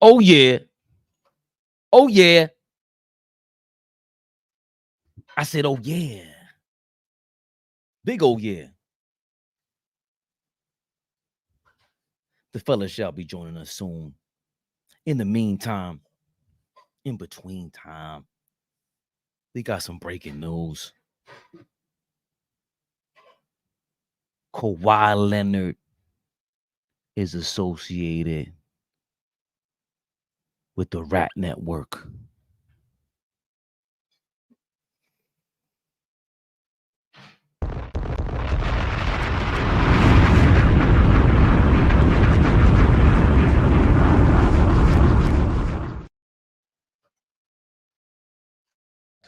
Oh, yeah. Oh, yeah. I said, oh, yeah. Big oh, yeah. The fellas shall be joining us soon. In the meantime, in between time, we got some breaking news. Kawhi Leonard is associated with the Rat Network.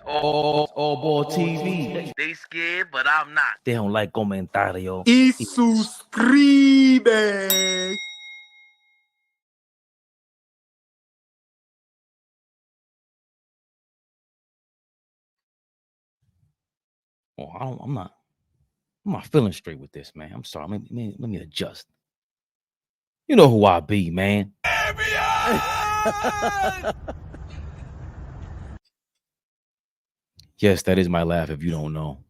AllBall TV. They scared, but I'm not. They don't like comentario. Y suscribe. Oh, I'm not feeling straight with this, man. I'm sorry. Let me adjust. You know who I be, man. Yes, that is my laugh if you don't know.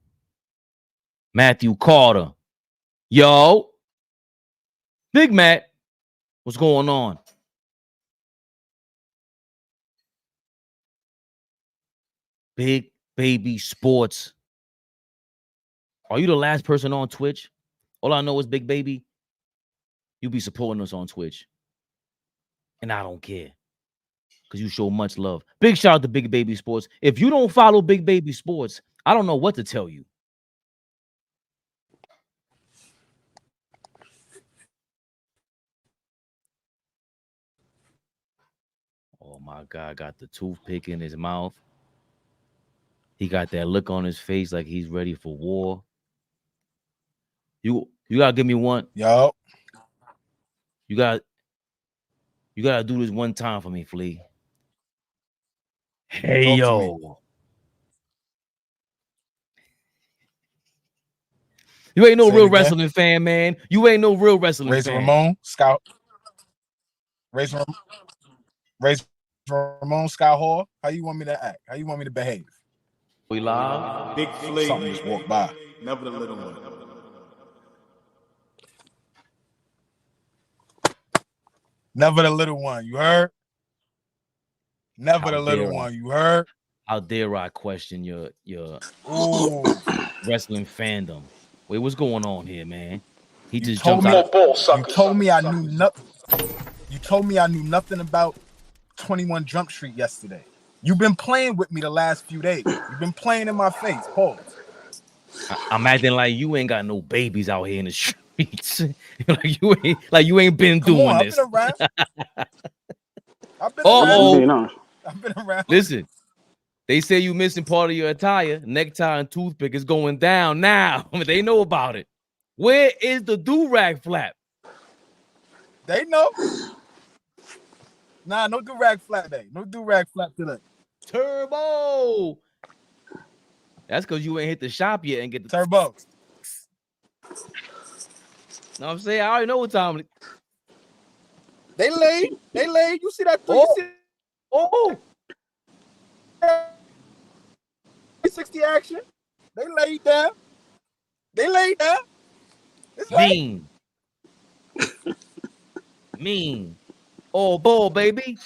Matthew Carter. Yo. Big Matt. What's going on? Big Baby Sports. Are you the last person on Twitch? All I know is Big Baby, you be supporting us on Twitch. And I don't care. Because you show much love. Big shout out to Big Baby Sports. If you don't follow Big Baby Sports, I don't know what to tell you. Oh my God, got the toothpick in his mouth. He got that look on his face like he's ready for war. You gotta give me one. Yo. You gotta do this one time for me, Flea. Hey, yo. You ain't no real wrestling fan, man. You ain't no real wrestling Razor fan. Ramon, Scout. Razor Ramon, Scout Hall. How you want me to act? How you want me to behave? We live. Big Flea. Something just walked by. Never the little one. Never the little one. You heard? Never the little one. You heard? How dare I question your wrestling fandom? Wait, what's going on here, man? He just jumped out. You told me I knew nothing. You told me I knew nothing about 21 Jump Street yesterday. You've been playing with me the last few days. You've been playing in my face. Pause. I'm acting like you ain't got no babies out here in the streets. like you ain't been doing this. I've been around. I've been around. Listen, they say you missing part of your attire. Necktie and toothpick is going down now. They know about it. Where is the do-rag flap? They know. Nah, no do-rag flap today. No do-rag flap today. Turbo. That's because you ain't hit the shop yet and get the turbo. Know what I'm saying? I already know what time. They laid. They laid. You see that? Oh. 360 action. They laid down. They laid down. It's mean. Mean. Oh, ball, baby.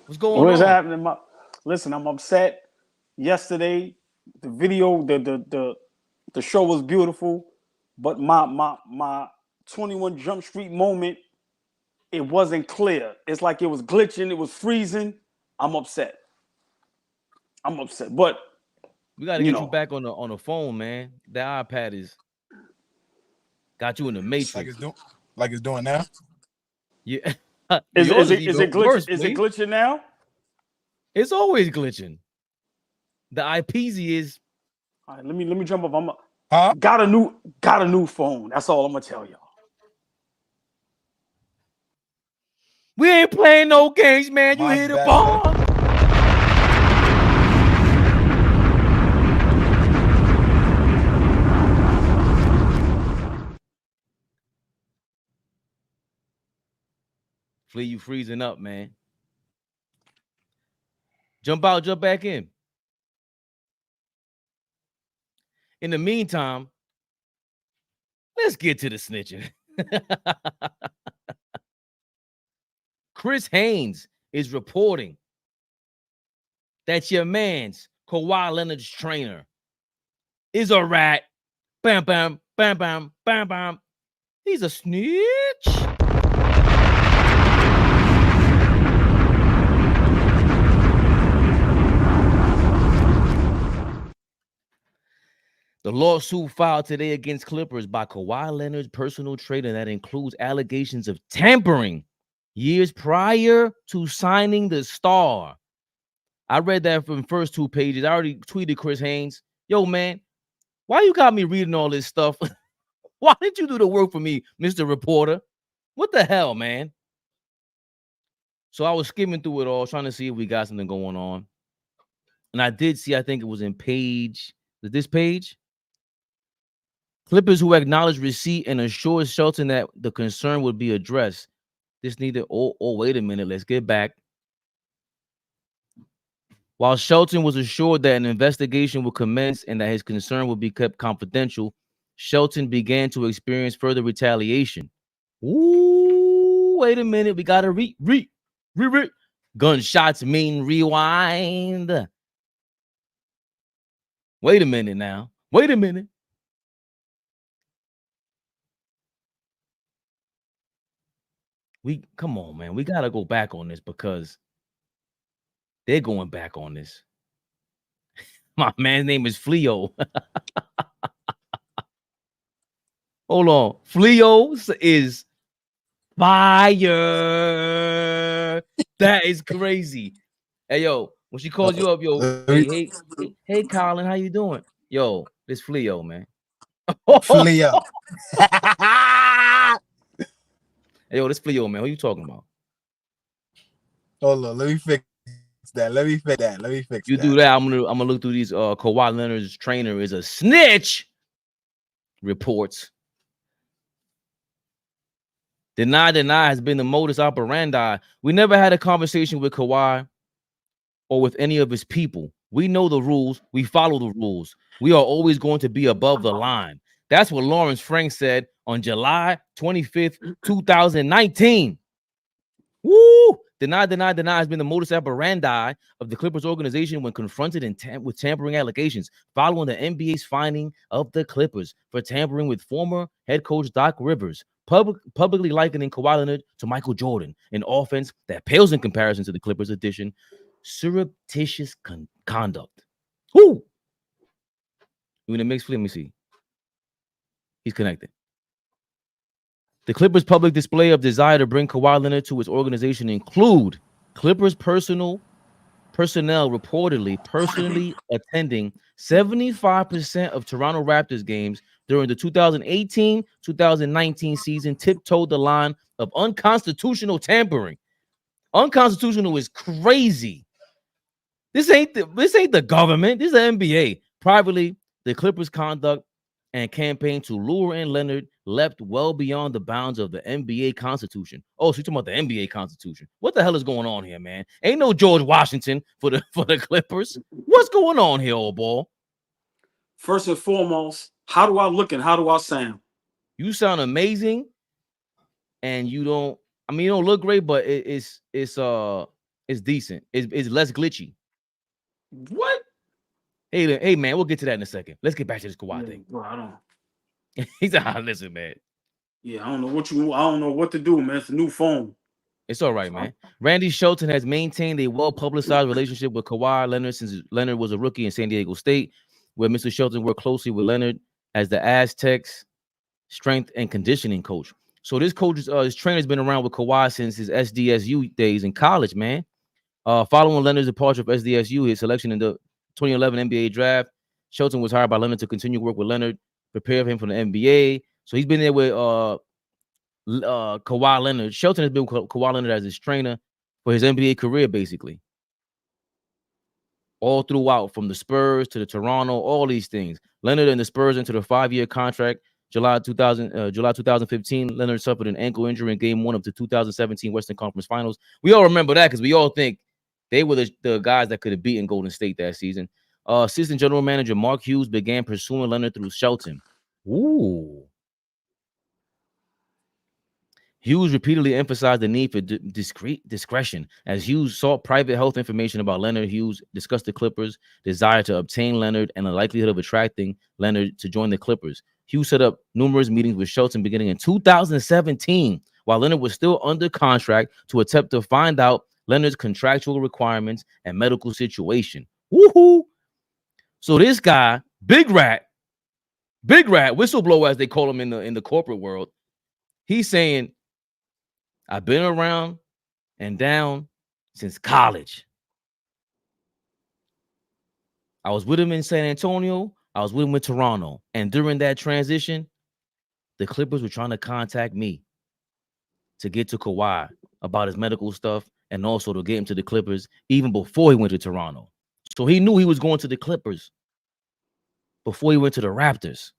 What's going on? What's happening? Listen, I'm upset. Yesterday, the video, the show was beautiful, but my 21 Jump Street moment, it wasn't clear. It's like it was glitching, it was freezing. I'm upset. But we gotta get you back on the phone, man. The iPad is got you in the matrix. Like it's doing now. Yeah. Is it glitching now? It's always glitching. The IPZ is. All right, let me jump up. Got a new phone. That's all I'm gonna tell y'all. We ain't playing no games, man. You hit a bomb. Flea, you freezing up, man. Jump out, jump back in. In the meantime, let's get to the snitching. Chris Haynes is reporting that your man's Kawhi Leonard's trainer is a rat. Bam, bam, bam, bam, bam, bam. He's a snitch. The lawsuit filed today against Clippers by Kawhi Leonard's personal trainer that includes allegations of tampering years prior to signing the star. I read that from the first 2 pages. I already tweeted Chris Haynes. Yo, man, why you got me reading all this stuff? Why didn't you do the work for me, Mr. Reporter? What the hell, man? So I was skimming through it all, trying to see if we got something going on. And I did see, I think it was in this page? Clippers who acknowledged receipt and assured Shelton that the concern would be addressed. This needed, wait a minute, let's get back. While Shelton was assured that an investigation would commence and that his concern would be kept confidential, Shelton began to experience further retaliation. Ooh, wait a minute, we gotta re. Gunshots mean rewind. Wait a minute now. Wait a minute. Come on, man. We gotta go back on this because they're going back on this. My man's name is Fleo. Hold on. Fleo is fire. That is crazy. Hey, yo, when she calls you up, yo, hey, Colin, how you doing? Yo, this Fleo, man. Fleo. Hey, yo, this Fleo, man. Who you talking about? Hold on, let me fix that. Let me fix that. You do that. I'm gonna look through these. Kawhi Leonard's trainer is a snitch. Reports. Deny has been the modus operandi. We never had a conversation with Kawhi or with any of his people. We know the rules. We follow the rules. We are always going to be above the line. That's what Lawrence Frank said on July 25th, 2019. Woo! Deny has been the modus operandi of the Clippers organization when confronted with tampering allegations following the NBA's finding of the Clippers for tampering with former head coach Doc Rivers, publicly likening Kawhi Leonard to Michael Jordan, an offense that pales in comparison to the Clippers' addition, surreptitious conduct. Woo! You in the mix? Let me see. He's connected. The Clippers' public display of desire to bring Kawhi Leonard to its organization include Clippers personnel reportedly personally attending 75% of Toronto Raptors games during the 2018-2019 season, tiptoed the line of unconstitutional tampering. Unconstitutional is crazy. This ain't the government. This is the NBA. Privately, the Clippers' conduct and campaign to lure in Leonard leapt well beyond the bounds of the NBA Constitution. Oh, so you're talking about the NBA Constitution. What the hell is going on here, man? Ain't no George Washington for the Clippers. What's going on here, old ball? First and foremost, how do I look and how do I sound? You sound amazing, and you don't look great, but it's decent. It's less glitchy. What? Hey, man, we'll get to that in a second. Let's get back to this Kawhi thing. Bro, I don't. He's like, listen, man. Yeah, I don't know what to do, man. It's a new phone. It's all right, man. Randy Shelton has maintained a well-publicized relationship with Kawhi Leonard since Leonard was a rookie in San Diego State, where Mr. Shelton worked closely with Leonard as the Aztecs strength and conditioning coach. So this coach, his trainer's been around with Kawhi since his SDSU days in college, man. Following Leonard's departure from SDSU, his selection in the 2011 NBA draft, Shelton was hired by Leonard to continue work with Leonard, prepare him for the NBA. So he's been there with Kawhi Leonard. Shelton has been with Kawhi Leonard as his trainer for his NBA career, basically. All throughout, from the Spurs to the Toronto, all these things. Leonard and the Spurs entered a 5-year contract July 2015, Leonard suffered an ankle injury in Game 1 of the 2017 Western Conference Finals. We all remember that because we all think they were the guys that could have beaten Golden State that season. Assistant General Manager Mark Hughes began pursuing Leonard through Shelton. Ooh. Hughes repeatedly emphasized the need for discretion. As Hughes sought private health information about Leonard, Hughes discussed the Clippers' desire to obtain Leonard and the likelihood of attracting Leonard to join the Clippers. Hughes set up numerous meetings with Shelton beginning in 2017, while Leonard was still under contract, to attempt to find out Leonard's contractual requirements and medical situation. Woohoo! So this guy, big rat, whistleblower as they call him in the corporate world, he's saying, I've been around and down since college. I was with him in San Antonio. I was with him in Toronto. And during that transition, the Clippers were trying to contact me to get to Kawhi about his medical stuff and also to get him to the Clippers even before he went to Toronto. So he knew he was going to the Clippers before he went to the Raptors.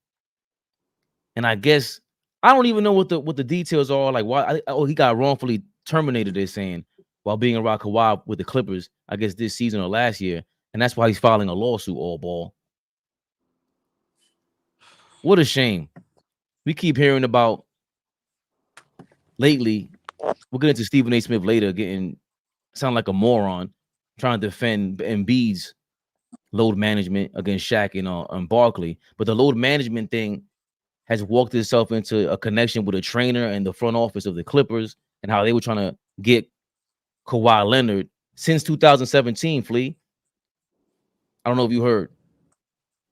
And I guess I don't even know what the details are. Like why? He got wrongfully terminated. They're saying while being around Kawhi with the Clippers, I guess this season or last year, and that's why he's filing a lawsuit. AllBall. What a shame. We keep hearing about lately. We'll get into Stephen A. Smith later. Sound like a moron trying to defend Embiid's load management against Shaq and Barkley, but the load management thing has walked itself into a connection with a trainer and the front office of the Clippers and how they were trying to get Kawhi Leonard since 2017, Flea. I don't know if you heard.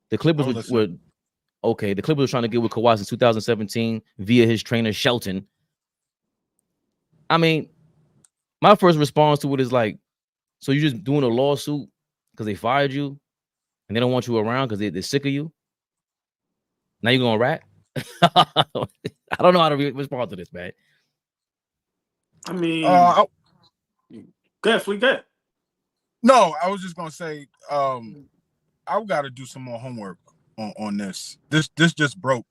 The Clippers were okay. The Clippers were trying to get with Kawhi since 2017 via his trainer, Shelton. I mean, my first response to it is like, so you're just doing a lawsuit because they fired you and they don't want you around because they're sick of you? Now you're going to rat? I don't know how to respond to this, man. I mean, definitely good. No, I was just gonna say, I've got to do some more homework on this. This just broke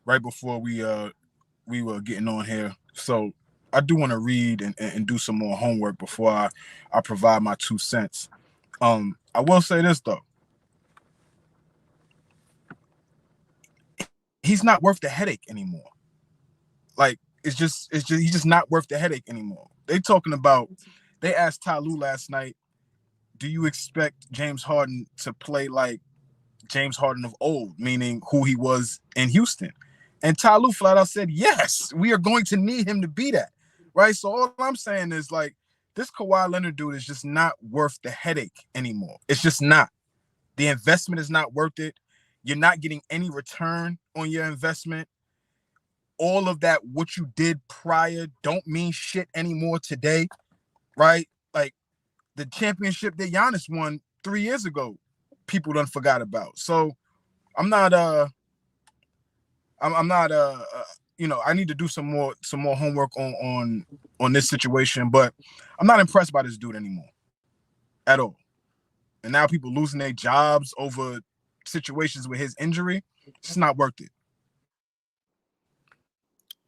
right before we were getting on here, so I do want to read and do some more homework before I provide my 2 cents. I will say this though. He's not worth the headache anymore. Like he's just not worth the headache anymore. They asked Ty Lue last night, do you expect James Harden to play like James Harden of old, meaning who he was in Houston? And Ty Lue flat out said, yes, we are going to need him to be that. Right. So all I'm saying is like this Kawhi Leonard dude is just not worth the headache anymore. It's just not. The investment is not worth it. You're not getting any return on your investment. All of that, what you did prior, don't mean shit anymore today, right? Like the championship that Giannis won 3 years ago, people done forgot about. So I'm not I need to do some more homework on this situation, but I'm not impressed by this dude anymore at all. And now people losing their jobs over situations with his injury, it's not worth it.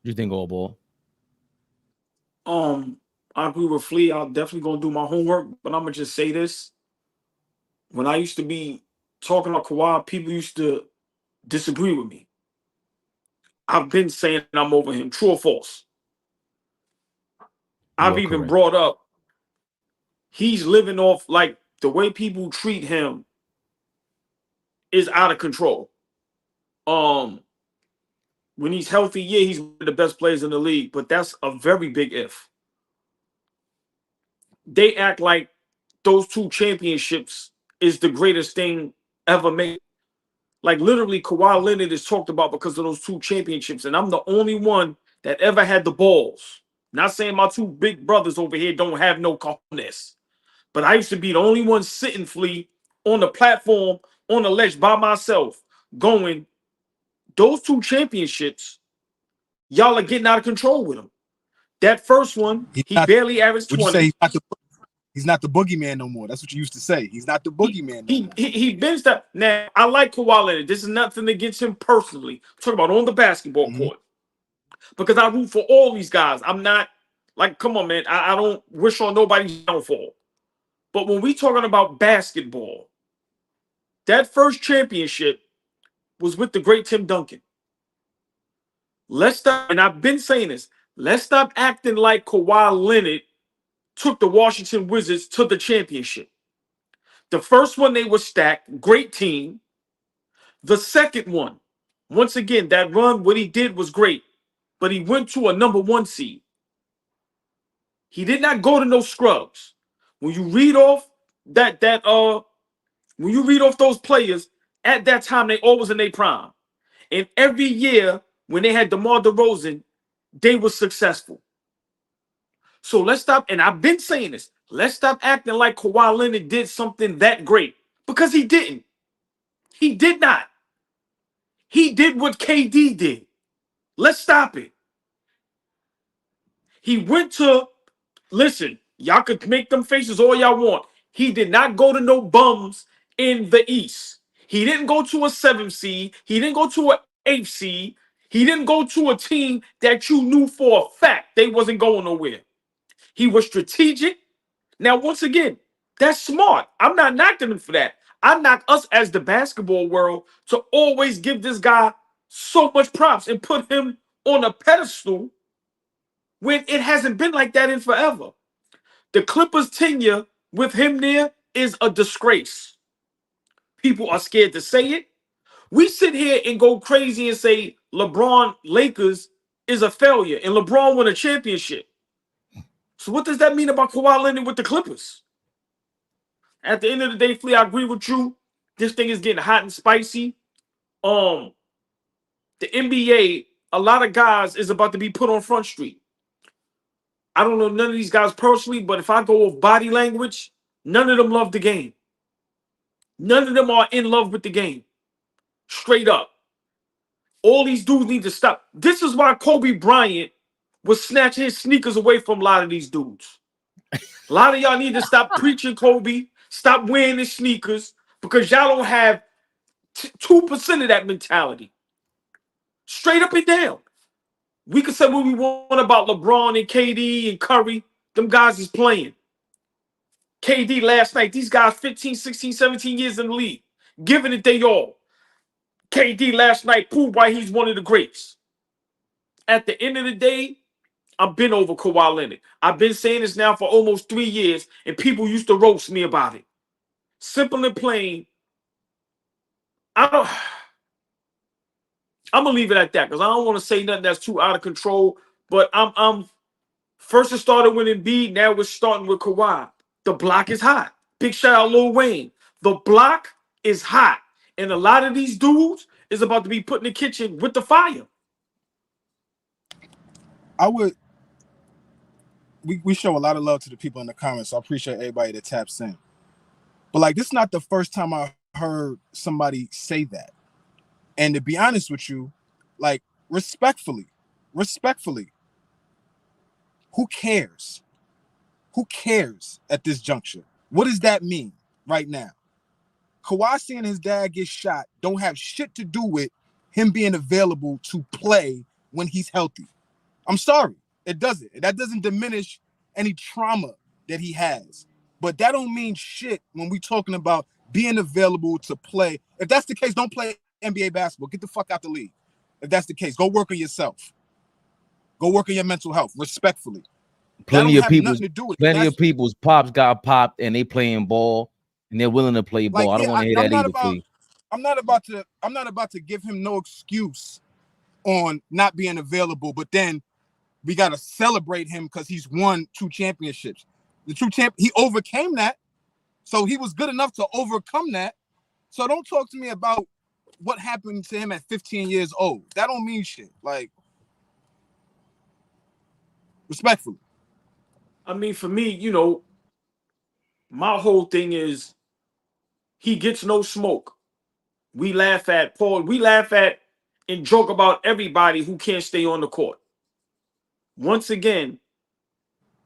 What do you think, AllBall? I agree with Flea. I'm definitely gonna do my homework, but I'm gonna just say this. When I used to be talking about Kawhi, people used to disagree with me. I've been saying I'm over him. True or false? I've even brought up he's living off like the way people treat him is out of control. When he's healthy, yeah, he's one of the best players in the league, but that's a very big if. They act like those 2 championships is the greatest thing ever made. Like literally, Kawhi Leonard is talked about because of those 2 championships, and I'm the only one that ever had the balls. Not saying my 2 big brothers over here don't have no cojones, but I used to be the only one sitting, Flea, on the platform, on the ledge by myself, going, those 2 championships, y'all are getting out of control with them. That first one, he barely averaged 20. Would you say He's not the boogeyman no more. That's what you used to say. He's not the boogeyman no more. He bends that. Now, I like Kawhi Leonard. This is nothing against him personally. I'm talking about on the basketball court. Because I root for all these guys. I'm not like, come on, man. I don't wish on nobody's downfall. But when we talking about basketball, that first championship was with the great Tim Duncan. Let's stop, and I've been saying this, let's stop acting like Kawhi Leonard took the Washington Wizards to the championship. The first one, they were stacked, great team. The second one, once again, that run, what he did was great, but he went to a #1 seed. He did not go to no scrubs. When you read off when you read off those players, at that time, they always in their prime. And every year, when they had DeMar DeRozan, they were successful. So let's stop, and I've been saying this, let's stop acting like Kawhi Leonard did something that great. Because he didn't. He did not. He did what KD did. Let's stop it. He went to, listen, y'all could make them faces all y'all want. He did not go to no bums in the East. He didn't go to a 7th seed. He didn't go to an 8th seed. He didn't go to a team that you knew for a fact they wasn't going nowhere. He was strategic. Now, once again, that's smart. I'm not knocking him for that. I knock us as the basketball world to always give this guy so much props and put him on a pedestal when it hasn't been like that in forever. The Clippers' tenure with him there is a disgrace. People are scared to say it. We sit here and go crazy and say LeBron Lakers is a failure and LeBron won a championship. So what does that mean about Kawhi Leonard with the Clippers? At the end of the day, Flea, I agree with you. This thing is getting hot and spicy. The NBA, a lot of guys is about to be put on Front Street. I don't know none of these guys personally, but if I go with body language, none of them love the game. None of them are in love with the game. Straight up. All these dudes need to stop. This is why Kobe Bryant was snatching his sneakers away from a lot of these dudes. A lot of y'all need to stop preaching Kobe. Stop wearing his sneakers because y'all don't have 2% of that mentality. Straight up and down. We can say what we want about LeBron and KD and Curry. Them guys is playing. KD last night, these guys 15, 16, 17 years in the league, giving it they all. KD last night proved why he's one of the greats. At the end of the day, I've been over Kawhi Leonard. I've been saying this now for almost 3 years, and people used to roast me about it. Simple and plain, I'm gonna leave it at that because I don't want to say nothing that's too out of control. But I'm first it started with Embiid, now we're starting with Kawhi. The block is hot. Big shout out Lil Wayne. The block is hot. And a lot of these dudes is about to be put in the kitchen with the fire. We show a lot of love to the people in the comments, so I appreciate everybody that taps in. But like, this is not the first time I heard somebody say that. And to be honest with you, like, respectfully, who cares? Who cares at this juncture? What does that mean right now? Kawhi seeing his dad get shot don't have shit to do with him being available to play when he's healthy. I'm sorry, it doesn't. That doesn't diminish any trauma that he has. But that don't mean shit when we talking about being available to play. If that's the case, don't play NBA basketball. Get the fuck out the league. If that's the case, go work on yourself. Go work on your mental health, respectfully. Plenty of people's pops got popped and they playing ball and they're willing to play ball. Like, I don't want to hear that either. I'm not about to give him no excuse on not being available, but then we gotta celebrate him because he's won 2 championships. He overcame that, so he was good enough to overcome that. So don't talk to me about what happened to him at 15 years old. That don't mean shit. Like, respectfully. I mean, for me, you know, my whole thing is he gets no smoke. We laugh at Paul. We laugh at and joke about everybody who can't stay on the court. Once again,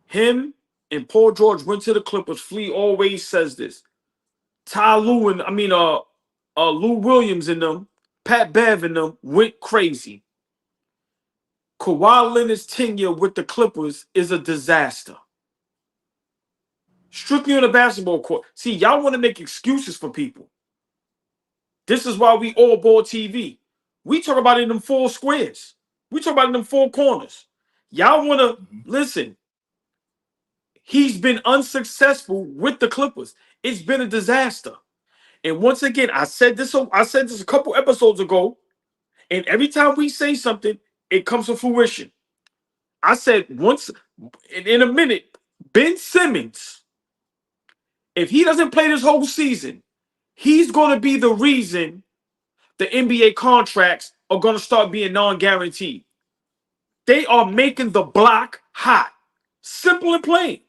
him and Paul George went to the Clippers, Flea always says this. Lou Williams and them, Pat Bev and them went crazy. Kawhi Leonard's tenure with the Clippers is a disaster. Strictly on the basketball court. See, y'all want to make excuses for people. This is why we AllBall TV. We talk about it in them 4 squares. We talk about it in them 4 corners. Y'all want to listen. He's been unsuccessful with the Clippers. It's been a disaster. And once again, I said this a couple episodes ago, and every time we say something, it comes to fruition. I said once in a minute, Ben Simmons, if he doesn't play this whole season, he's going to be the reason the NBA contracts are going to start being non-guaranteed. They are making the block hot. Simple and plain.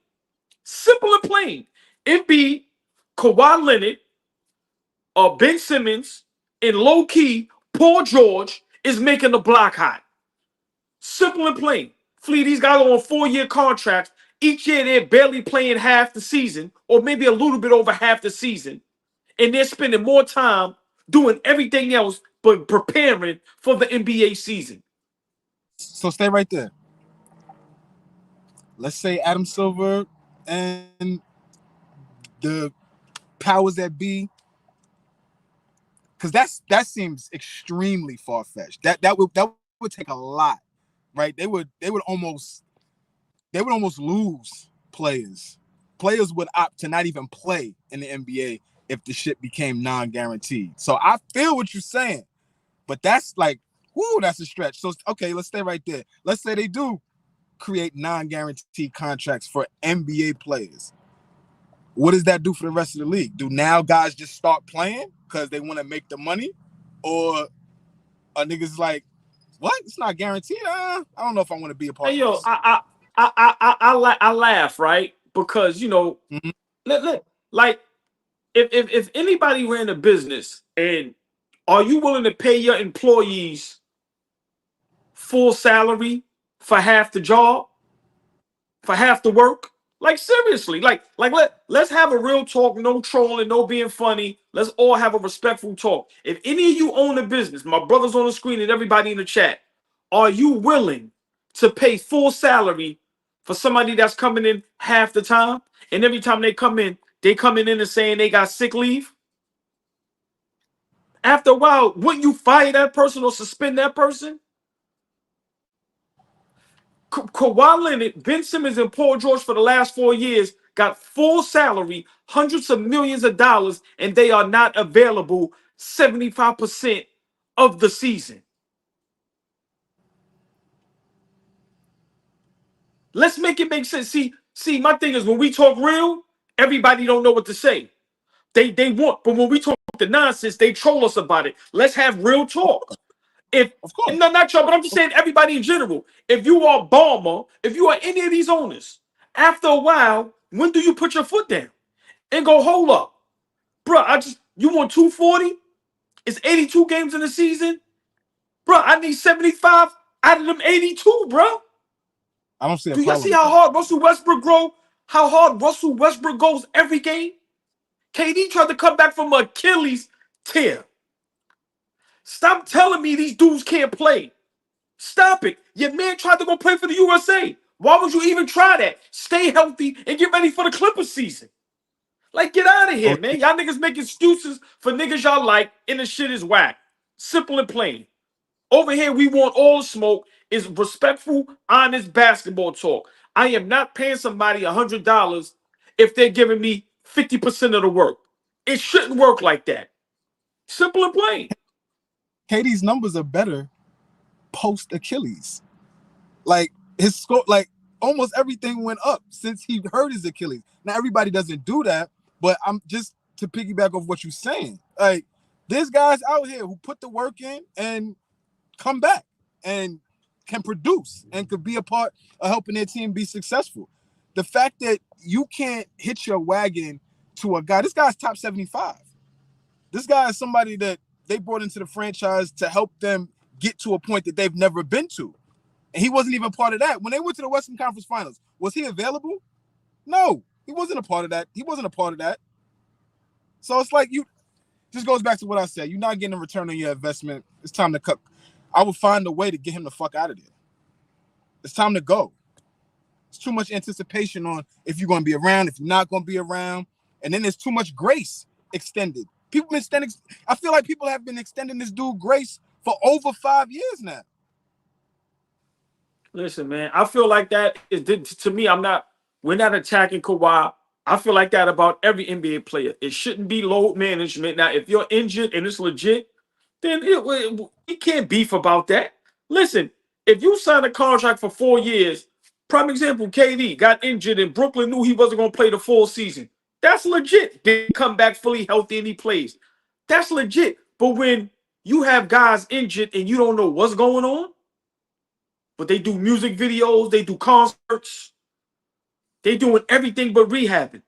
Simple and plain. It be Kawhi Leonard, Ben Simmons, and low-key, Paul George is making the block hot. Simple and plain. Flea, these guys are on 4-year contracts. Each year they're barely playing half the season, or maybe a little bit over half the season. And they're spending more time doing everything else but preparing for the NBA season. So stay right there. Let's say Adam Silver and the powers that be, because that seems extremely far-fetched. That would take a lot, right? They would almost lose players. Players would opt to not even play in the NBA if the shit became non-guaranteed. So I feel what you're saying, but that's like, whoo, that's a stretch. So okay, let's stay right there. Let's say they do create non-guaranteed contracts for NBA players. What does that do for the rest of the league? Do now guys just start playing because they want to make the money, or are niggas like, what? It's not guaranteed. I don't know if I want to be a part of this. I laugh, right? Because like if anybody ran a business, and are you willing to pay your employees full salary for half the job, for half the work? Like seriously, let's have a real talk, no trolling, no being funny. Let's all have a respectful talk. If any of you own a business, my brothers on the screen and everybody in the chat, are you willing to pay full salary for somebody that's coming in half the time? And every time they come in and saying they got sick leave? After a while, wouldn't you fire that person or suspend that person? Kawhi Leonard, Ben Simmons, and Paul George for the last 4 years got full salary, hundreds of millions of dollars, and they are not available 75% of the season. Let's make it make sense. See, my thing is when we talk real, everybody don't know what to say. They want, but when we talk the nonsense, they troll us about it. Let's have real talk. If Of course. no, not y'all, but I'm just saying everybody in general. If you are Balmer, if you are any of these owners, after a while, when do you put your foot down and go, hold up, bro? You want 240? It's 82 games in the season, bro. I need 75 out of them 82, bro. I don't see a Do y'all problem see with how that. hard Russell Westbrook grow? How hard Russell Westbrook goes every game? KD tried to come back from Achilles tear. Stop telling me these dudes can't play. Stop it. Your man tried to go play for the USA. Why would you even try that? Stay healthy and get ready for the Clippers season. Like, get out of here, man. Y'all niggas make excuses for niggas y'all like, and the shit is whack. Simple and plain. Over here, we want all the smoke. Is respectful, honest basketball talk. I am not paying somebody $100 if they're giving me 50% of the work. It shouldn't work like that. Simple and plain. KD's numbers are better post Achilles. Like his score, like almost everything went up since he hurt his Achilles. Now everybody doesn't do that, but I'm just to piggyback off what you're saying. Like there's guys out here who put the work in and come back and can produce and could be a part of helping their team be successful. The fact that you can't hitch your wagon to a guy, this guy's top 75. This guy is somebody that they brought into the franchise to help them get to a point that they've never been to. And he wasn't even part of that. When they went to the Western Conference Finals, was he available? No, he wasn't a part of that. He wasn't a part of that. So it's like just goes back to what I said. You're not getting a return on your investment. It's time to cut. I would find a way to get him the fuck out of there. It's time to go. It's too much anticipation on if you're going to be around, if you're not going to be around. And then there's too much grace extended. People been extending. I feel like people have been extending this dude grace for over 5 years now. Listen, man, I feel like that is, to me, we're not attacking Kawhi. I feel like that about every NBA player. It shouldn't be load management. Now, if you're injured and it's legit, then we can't beef about that. Listen, if you sign a contract for 4 years, prime example, KD got injured and Brooklyn knew he wasn't going to play the full season. That's legit. They come back fully healthy and he plays. That's legit. But when you have guys injured and you don't know what's going on, but they do music videos, they do concerts, they doing everything but rehabbing.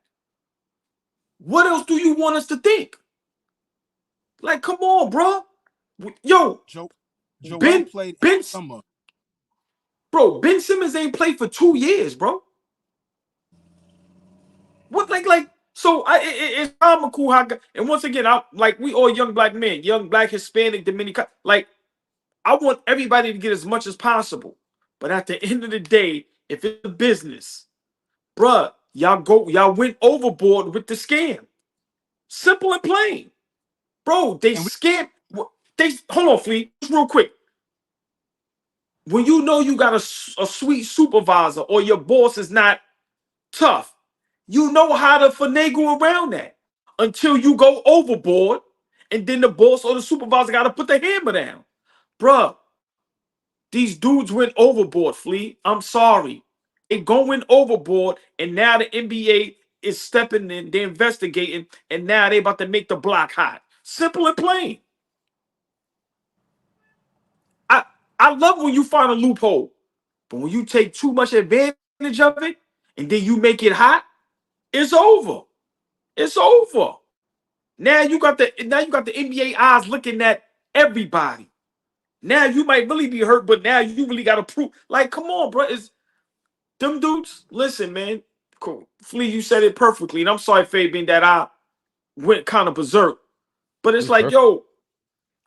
What else do you want us to think? Like, come on, bro. Yo, Joel played in summer. Bro, Ben Simmons ain't played for 2 years, bro. What, so it's comical how, and once again, we all young black men, young black Hispanic, Dominican, I want everybody to get as much as possible. But at the end of the day, if it's a business, bruh, y'all went overboard with the scam. Simple and plain. Bro, they scam. Hold on, Fleet, just real quick. When you know you got a sweet supervisor or your boss is not tough, you know how to finagle around that until you go overboard, and then the boss or the supervisor got to put the hammer down. Bruh, these dudes went overboard, Flea. I'm sorry. They going overboard, and now the NBA is stepping in, they're investigating, and now they about to make the block hot. Simple and plain. I love when you find a loophole, but when you take too much advantage of it, and then you make it hot, it's over. It's over. Now you got the NBA eyes looking at everybody. Now you might really be hurt, but now you really got to prove. Like, come on, bro. It's them dudes. Listen, man. Cool. Flea, you said it perfectly. And I'm sorry, Fabian, that I went kind of berserk. But it's like, yo,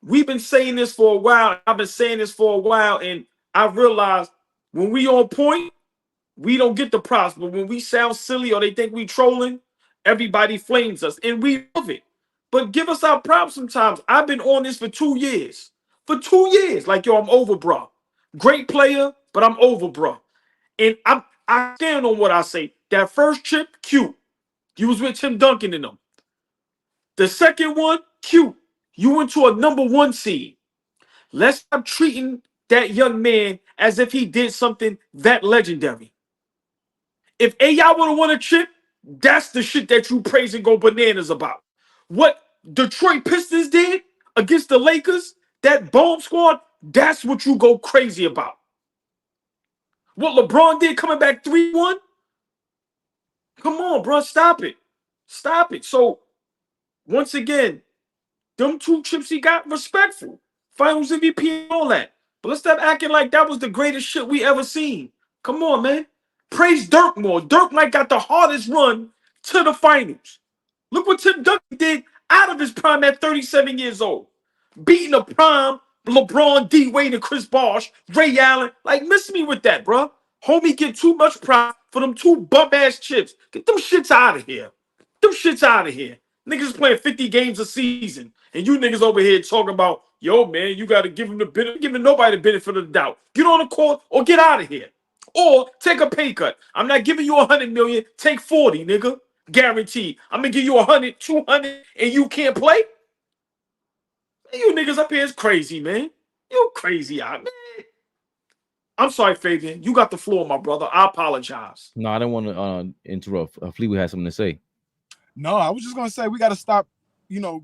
we've been saying this for a while. I've been saying this for a while. And I realized when we on point, we don't get the props. But when we sound silly or they think we trolling, everybody flames us. And we love it. But give us our props sometimes. I've been on this for 2 years. For 2 years. Like, yo, I'm over, bro. Great player, but I'm over, bro. And I stand on what I say. That first chip, cute. You was with Tim Duncan in them. The second one, cute. You went to a #1 seed. Let's stop treating that young man as if he did something that legendary. If AI would have won a chip, that's the shit that you praise and go bananas about. What Detroit Pistons did against the Lakers, that bomb squad, that's what you go crazy about. What LeBron did coming back 3-1, come on, bro, stop it. Stop it. So, once again, them 2 chips he got, respectful. Finals MVP and all that. But let's stop acting like that was the greatest shit we ever seen. Come on, man. Praise Dirk more. Dirk might got the hardest run to the finals. Look what Tim Duncan did out of his prime at 37 years old. Beating the prime LeBron, D. Wade, and Chris Bosh, Ray Allen. Like, miss me with that, bro. Homie get too much pride for them 2 bum-ass chips. Get them shits out of here. Them shits out of here. Niggas playing 50 games a season. And you niggas over here talking about, yo, man, you got to give them the benefit. Giving nobody the benefit of the doubt. Get on the court or get out of here. Or take a pay cut. I'm not giving you 100 million. Take 40, nigga. Guaranteed. I'm going to give you 100, 200, and you can't play? You niggas up here is crazy, man. You crazy out, man. I'm sorry, Fabian. You got the floor, my brother. I apologize. No, I didn't want to interrupt. Fleetwood had something to say. No, I was just going to say we got to stop,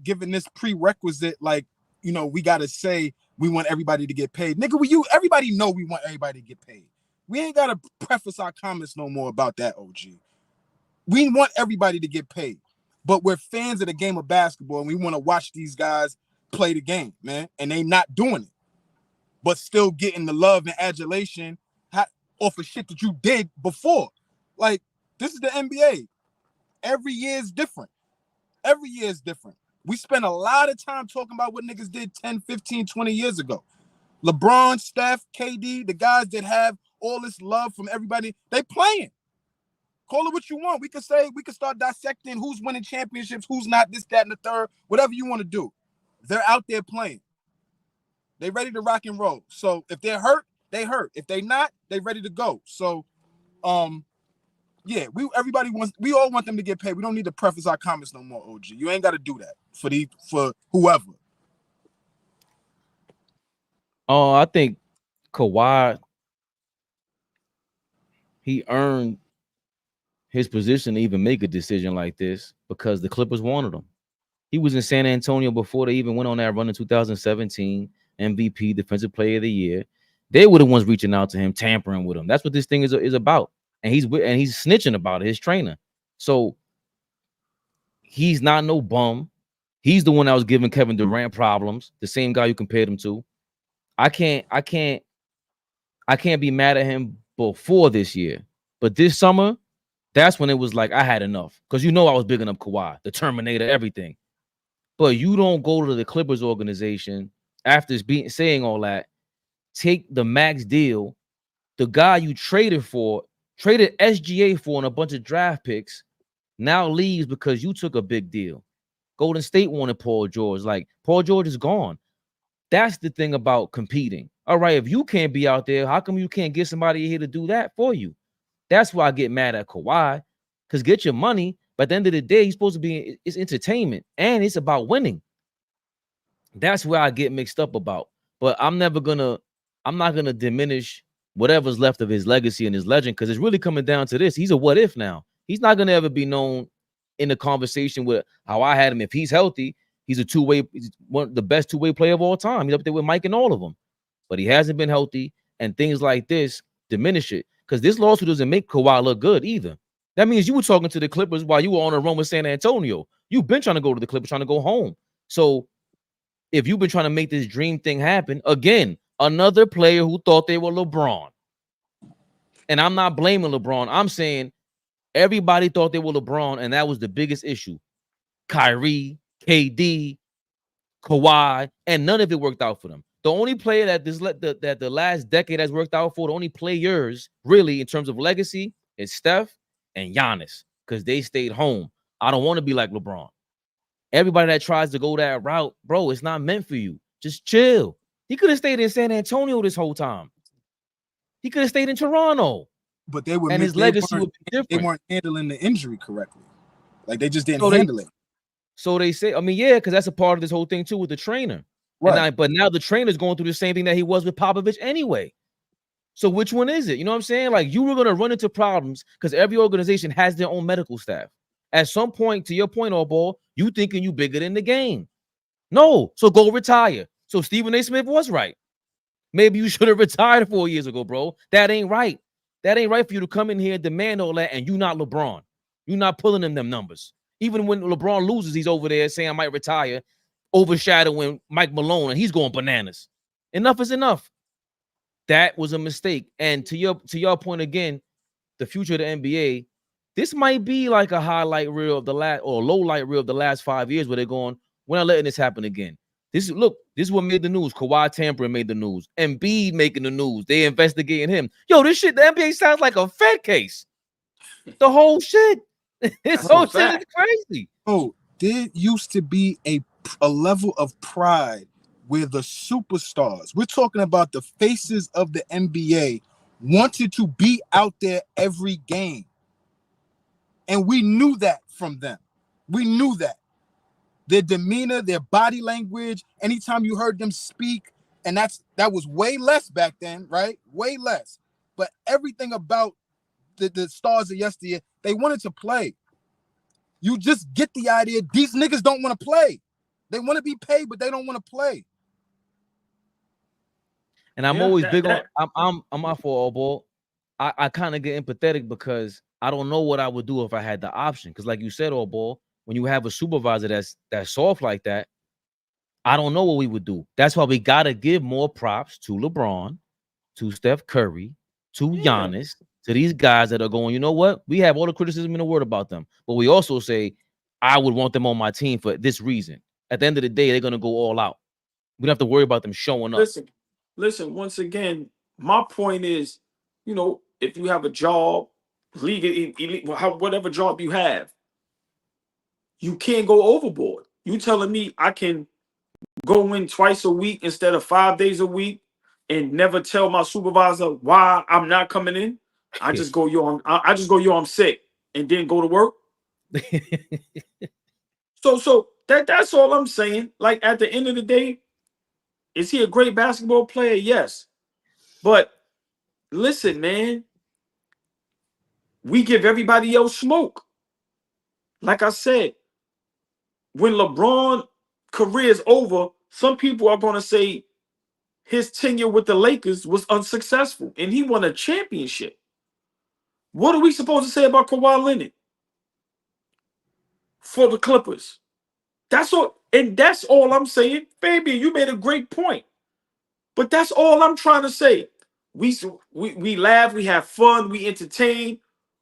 giving this prerequisite, we got to say we want everybody to get paid. Nigga, everybody know we want everybody to get paid. We ain't got to preface our comments no more about that, OG. We want everybody to get paid. But we're fans of the game of basketball, and we want to watch these guys play the game, man. And they not doing it. But still getting the love and adulation off of shit that you did before. Like, This is the NBA. Every year is different. Every year is different. We spend a lot of time talking about what niggas did 10, 15, 20 years ago. LeBron, Steph, KD, the guys that have all this love from everybody, they playing. Call it what you want. We could start dissecting who's winning championships, who's not, this, that, and the third, whatever you want to do. They're out there playing. They ready to rock and roll. So if they're hurt, they hurt. If they not, they ready to go. So, yeah, we all want them to get paid. We don't need to preface our comments no more, OG. You ain't got to do that for whoever. Oh, I think Kawhi, he earned his position to even make a decision like this because the Clippers wanted him. He was in San Antonio before they even went on that run in 2017, MVP, Defensive Player of the Year. They were the ones reaching out to him, tampering with him. That's what this thing is about. And he's snitching about it, his trainer. So he's not no bum. He's the one that was giving Kevin Durant problems, the same guy you compared him to. I can't be mad at him before this year. But this summer, that's when it was like I had enough. Because I was bigging up Kawhi, the Terminator, everything. But you don't go to the Clippers organization after saying all that, take the max deal, the guy you traded SGA for and a bunch of draft picks, now leaves because you took a big deal. Golden State wanted Paul George. Like, Paul George is gone. That's the thing about competing. All right, if you can't be out there, how come you can't get somebody here to do that for you? That's why I get mad at Kawhi, because get your money. But at the end of the day, you're supposed to be, it's entertainment, and it's about winning. That's where I get mixed up about. But I'm not gonna diminish whatever's left of his legacy and his legend, because it's really coming down to this. He's a what if now. He's not gonna ever be known in the conversation with how I had him. If he's healthy, he's he's one of the best two-way player of all time. He's up there with Mike and all of them. But he hasn't been healthy, and things like this diminish it. Because this lawsuit doesn't make Kawhi look good either. That means you were talking to the Clippers while you were on a run with San Antonio. You've been trying to go to the Clippers, trying to go home. So if you've been trying to make this dream thing happen, again, another player who thought they were LeBron. And I'm not blaming LeBron. I'm saying everybody thought they were LeBron, and that was the biggest issue. Kyrie, KD, Kawhi, and none of it worked out for them. The only player that the last decade has worked out for, the only players really in terms of legacy, is Steph and Giannis, because they stayed home. I don't want to be like LeBron. Everybody that tries to go that route, bro, it's not meant for you. Just chill. He could have stayed in San Antonio this whole time. He could have stayed in Toronto. But his legacy would be different. They weren't handling the injury correctly. Like, they just didn't handle it. So they say, yeah, because that's a part of this whole thing too with the trainer. Right. But now the trainer's going through the same thing that he was with Popovich anyway. So which one is it? You know what I'm saying? Like, you were going to run into problems because every organization has their own medical staff. At some point, to your point, AllBall, you thinking you bigger than the game. No, so go retire. So Stephen A. Smith was right. Maybe you should have retired 4 years ago, bro. That ain't right. That ain't right for you to come in here and demand all that, and you not LeBron. You're not pulling them numbers. Even when LeBron loses, he's over there saying I might retire, overshadowing Mike Malone, and he's going bananas. Enough is enough. That was a mistake. And to your point again, the future of the NBA, this might be like a highlight reel of the last, or a low light reel of the last 5 years, where they're going, we're not letting this happen again. This is what made the news. Kawhi tampering made the news. Embiid making the news. They investigating him. Yo, this shit, the NBA sounds like a Fed case. The whole shit. This whole shit is crazy. Oh, there used to be a level of pride where the superstars, we're talking about the faces of the NBA, wanted to be out there every game. And we knew that from them. We knew that. Their demeanor, their body language, anytime you heard them speak, and that was way less back then, right? Way less. But everything about the stars of yesteryear, they wanted to play. You just get the idea. These niggas don't want to play. They want to be paid, but they don't want to play. And I'm always big on. I'm out for AllBall. I kind of get empathetic because I don't know what I would do if I had the option. Because like you said, AllBall, when you have a supervisor that's soft like that, I don't know what we would do. That's why we gotta give more props to LeBron, to Steph Curry, to Giannis, to these guys that are going, you know what? We have all the criticism in the world about them, but we also say, I would want them on my team for this reason. At the end of the day, they're going to go all out. We don't have to worry about them showing up. Listen, once again, my point is, you know, if you have a job, whatever job you have, you can't go overboard. You telling me I can go in twice a week instead of 5 days a week and never tell my supervisor why I'm not coming in? I just go, yo, I'm sick, and then go to work. So that's all I'm saying. Like, at the end of the day, is he a great basketball player? Yes. But listen, man, we give everybody else smoke. Like I said, when LeBron career is over, some people are going to say his tenure with the Lakers was unsuccessful and he won a championship. What are we supposed to say about Kawhi Leonard for the Clippers? That's all. And that's all I'm saying. Fabian, you made a great point. But that's all I'm trying to say. We laugh, we have fun, we entertain.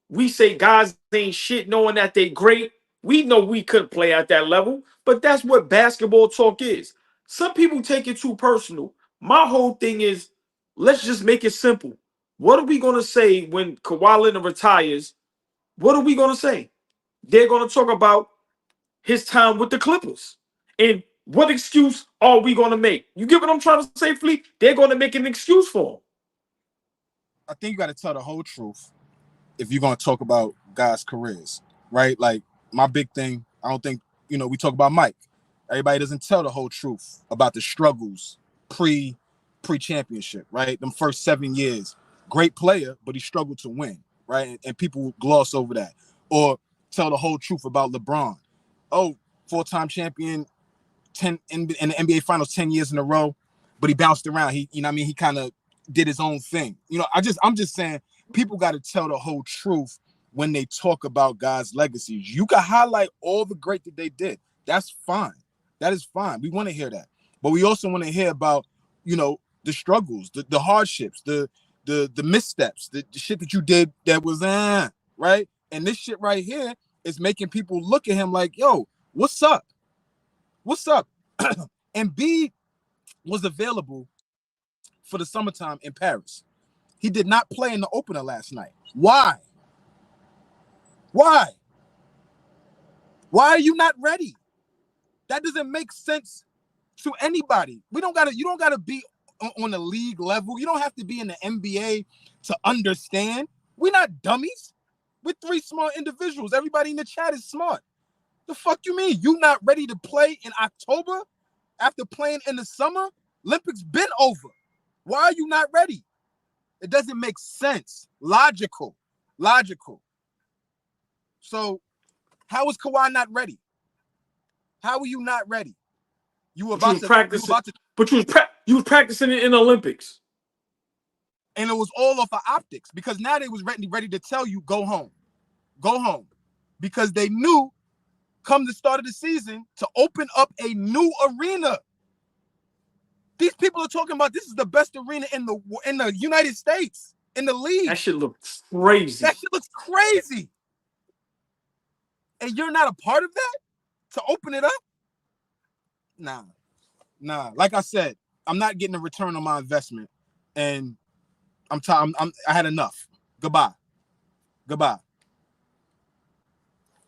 We say guys ain't shit knowing that they great. We know we couldn't play at that level, but that's what basketball talk is. Some people take it too personal. My whole thing is, let's just make it simple. What are we going to say when Kawhi Leonard retires? What are we going to say? They're going to talk about his time with the Clippers. And what excuse are we going to make? You get what I'm trying to say, Fleet? They're going to make an excuse for him. I think you got to tell the whole truth if you're going to talk about guys' careers, right? Like, my big thing, I don't think, we talk about Mike. Everybody doesn't tell the whole truth about the struggles pre-championship, right? Them first 7 years. Great player, but he struggled to win, right? And people gloss over that. Or tell the whole truth about LeBron. Oh, 4-time champion, 10 in the NBA Finals 10 years in a row, but he bounced around. He kind of did his own thing. I'm just saying, people got to tell the whole truth when they talk about guys' legacies. You can highlight all the great that they did. That's fine. That is fine. We want to hear that. But we also want to hear about, the struggles, the hardships, the missteps, the shit that you did that was right? And this shit right here is making people look at him like, yo, what's up? What's up? And B was available for the summertime in Paris. He did not play in the opener last night. Why? Why are you not ready? That doesn't make sense to anybody. You don't gotta be on the league level. You don't have to be in the NBA to understand. We're not dummies. We're 3 smart individuals. Everybody in the chat is smart. The fuck you mean? You not ready to play in October after playing in the summer? Olympics been over. Why are you not ready? It doesn't make sense. Logical. So how is Kawhi not ready? How are you not ready? You was practicing it in the Olympics. And it was all off of optics because now they was ready to tell you, go home. Go home. Because they knew come the start of the season to open up a new arena. These people are talking about this is the best arena in the United States, in the league. That shit looks crazy. And you're not a part of that? To open it up? Nah. Like I said, I'm not getting a return on my investment. And I had enough. Goodbye.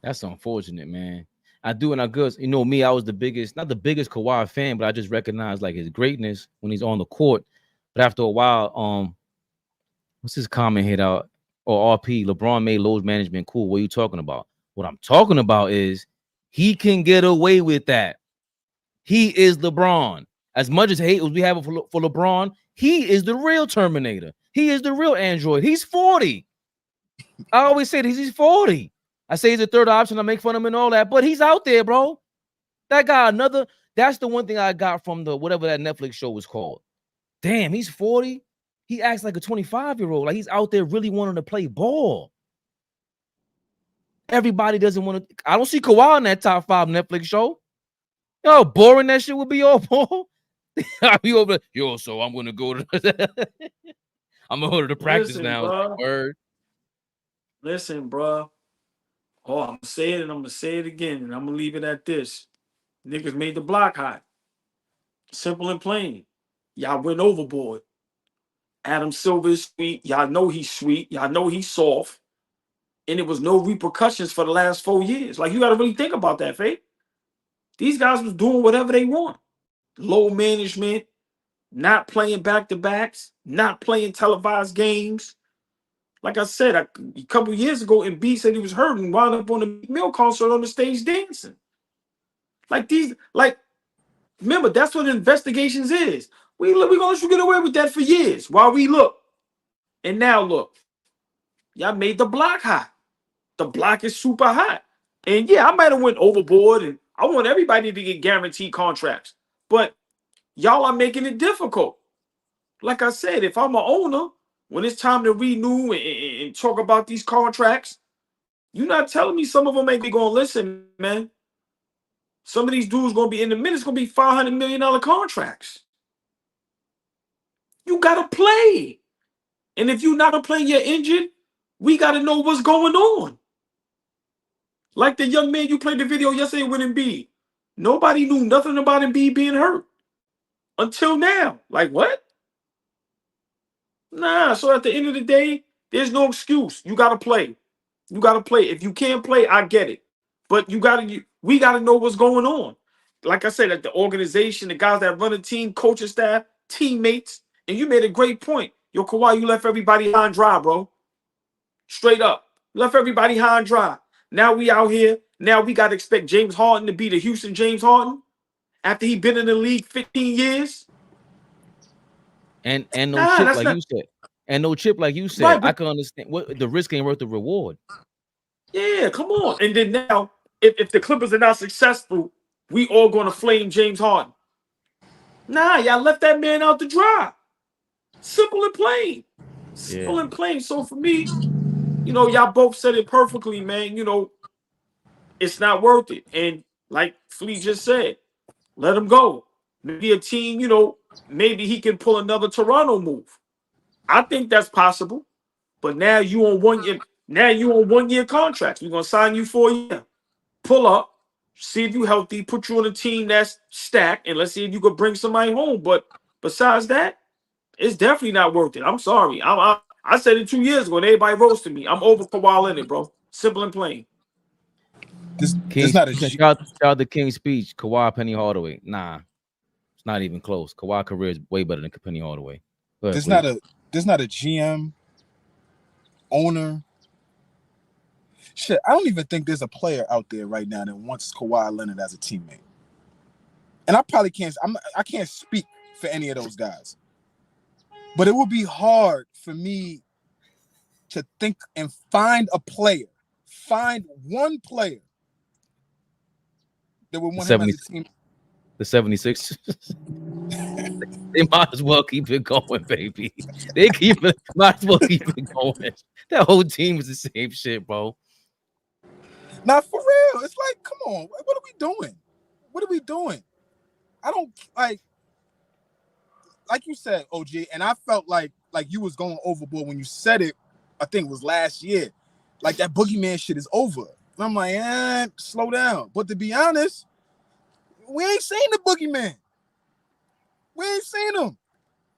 That's unfortunate, man. I do, and I good. Me, I was not the biggest Kawhi fan, but I just recognized like his greatness when he's on the court. But after a while, what's his comment hit out? Or RP, LeBron made load management cool. What are you talking about? What I'm talking about is he can get away with that. He is LeBron. As much as hate as we have for LeBron, he is the real Terminator. He is the real android. He's 40. I always say this, he's 40. I say he's a third option. I make fun of him and all that, but he's out there, bro. That guy, that's the one thing I got from whatever that Netflix show was called. Damn, he's 40. He acts like a 25-year-old. Like he's out there really wanting to play ball. Everybody doesn't want to. I don't see Kawhi in that top 5 Netflix show. You know how boring that shit would be, all ball. I'll be over. So I'm gonna go to. I'm gonna go to the practice now. Bro. Word. Listen, bro. Oh, I'm gonna say it and I'm gonna say it again, and I'm gonna leave it at this. Niggas made the block hot. Simple and plain. Y'all went overboard. Adam Silver is sweet. Y'all know he's sweet. Y'all know he's soft. And it was no repercussions for the last 4 years. Like, you got to really think about that, Faye. These guys was doing whatever they want. Low management, not playing back-to-backs, not playing televised games. Like I said, a couple years ago, Embiid said he was hurt and wound up on the Mill concert on the stage dancing. Remember, that's what investigations is. We gonna let you get away with that for years while we look. And now look, y'all made the block hot. The block is super hot. And yeah, I might have went overboard, and I want everybody to get guaranteed contracts. But y'all are making it difficult. Like I said, if I'm an owner, when it's time to renew and talk about these contracts, you're not telling me some of them ain't going to listen, man. Some of these dudes going to be in the minutes, going to be $500 million contracts. You got to play. And if you're not going to play, you're injured, we got to know what's going on. Like the young man you played the video yesterday with Embiid. Nobody knew nothing about Embiid being hurt until now. Like, what? Nah, so at the end of the day, there's no excuse. You got to play. You got to play. If you can't play, I get it. But we got to know what's going on. Like I said, at the organization, the guys that run the team, coaching staff, teammates, and you made a great point. Yo, Kawhi, you left everybody high and dry, bro. Straight up. Left everybody high and dry. Now we out here. Now we got to expect James Harden to be the Houston James Harden after he been in the league 15 years. And no chip like you said. And no chip like you said. Right, I can understand what the risk ain't worth the reward. Yeah, come on. And then now, if the Clippers are not successful, we all going to flame James Harden. Nah, y'all left that man out to dry. Simple and plain. Simple and plain. So for me, you know, y'all both said it perfectly, man. You know, it's not worth it. And like Flea just said, let him go. Maybe a team, you know, maybe he can pull another Toronto move. I think that's possible. But now you on 1 year. Now you on 1 year contracts. We're gonna sign you for a year. Pull up, see if you healthy, put you on a team that's stacked, and let's see if you could bring somebody home. But besides that, it's definitely not worth it. I'm sorry. I said it 2 years ago, and everybody roasted me. I'm over Kawhi Leonard, bro. Simple and plain. This not a shout out the King's speech. Kawhi, Penny Hardaway. Nah, it's not even close. Kawhi career is way better than Penny Hardaway. There's not a GM, owner. Shit, I don't even think there's a player out there right now that wants Kawhi Leonard as a teammate. And I probably can't. I can't speak for any of those guys. But it would be hard for me to think and find one player that would want him as a team. The 76. They might as well keep it going, baby. Might as well keep it going. That whole team is the same shit, bro. Now, for real, it's like, come on, what are we doing? What are we doing? I don't like you said, OG, and I felt like you was going overboard when you said it. I think it was last year. Like that boogeyman shit is over. And I'm like, slow down. But to be honest, we ain't seen the boogeyman. We ain't seen him.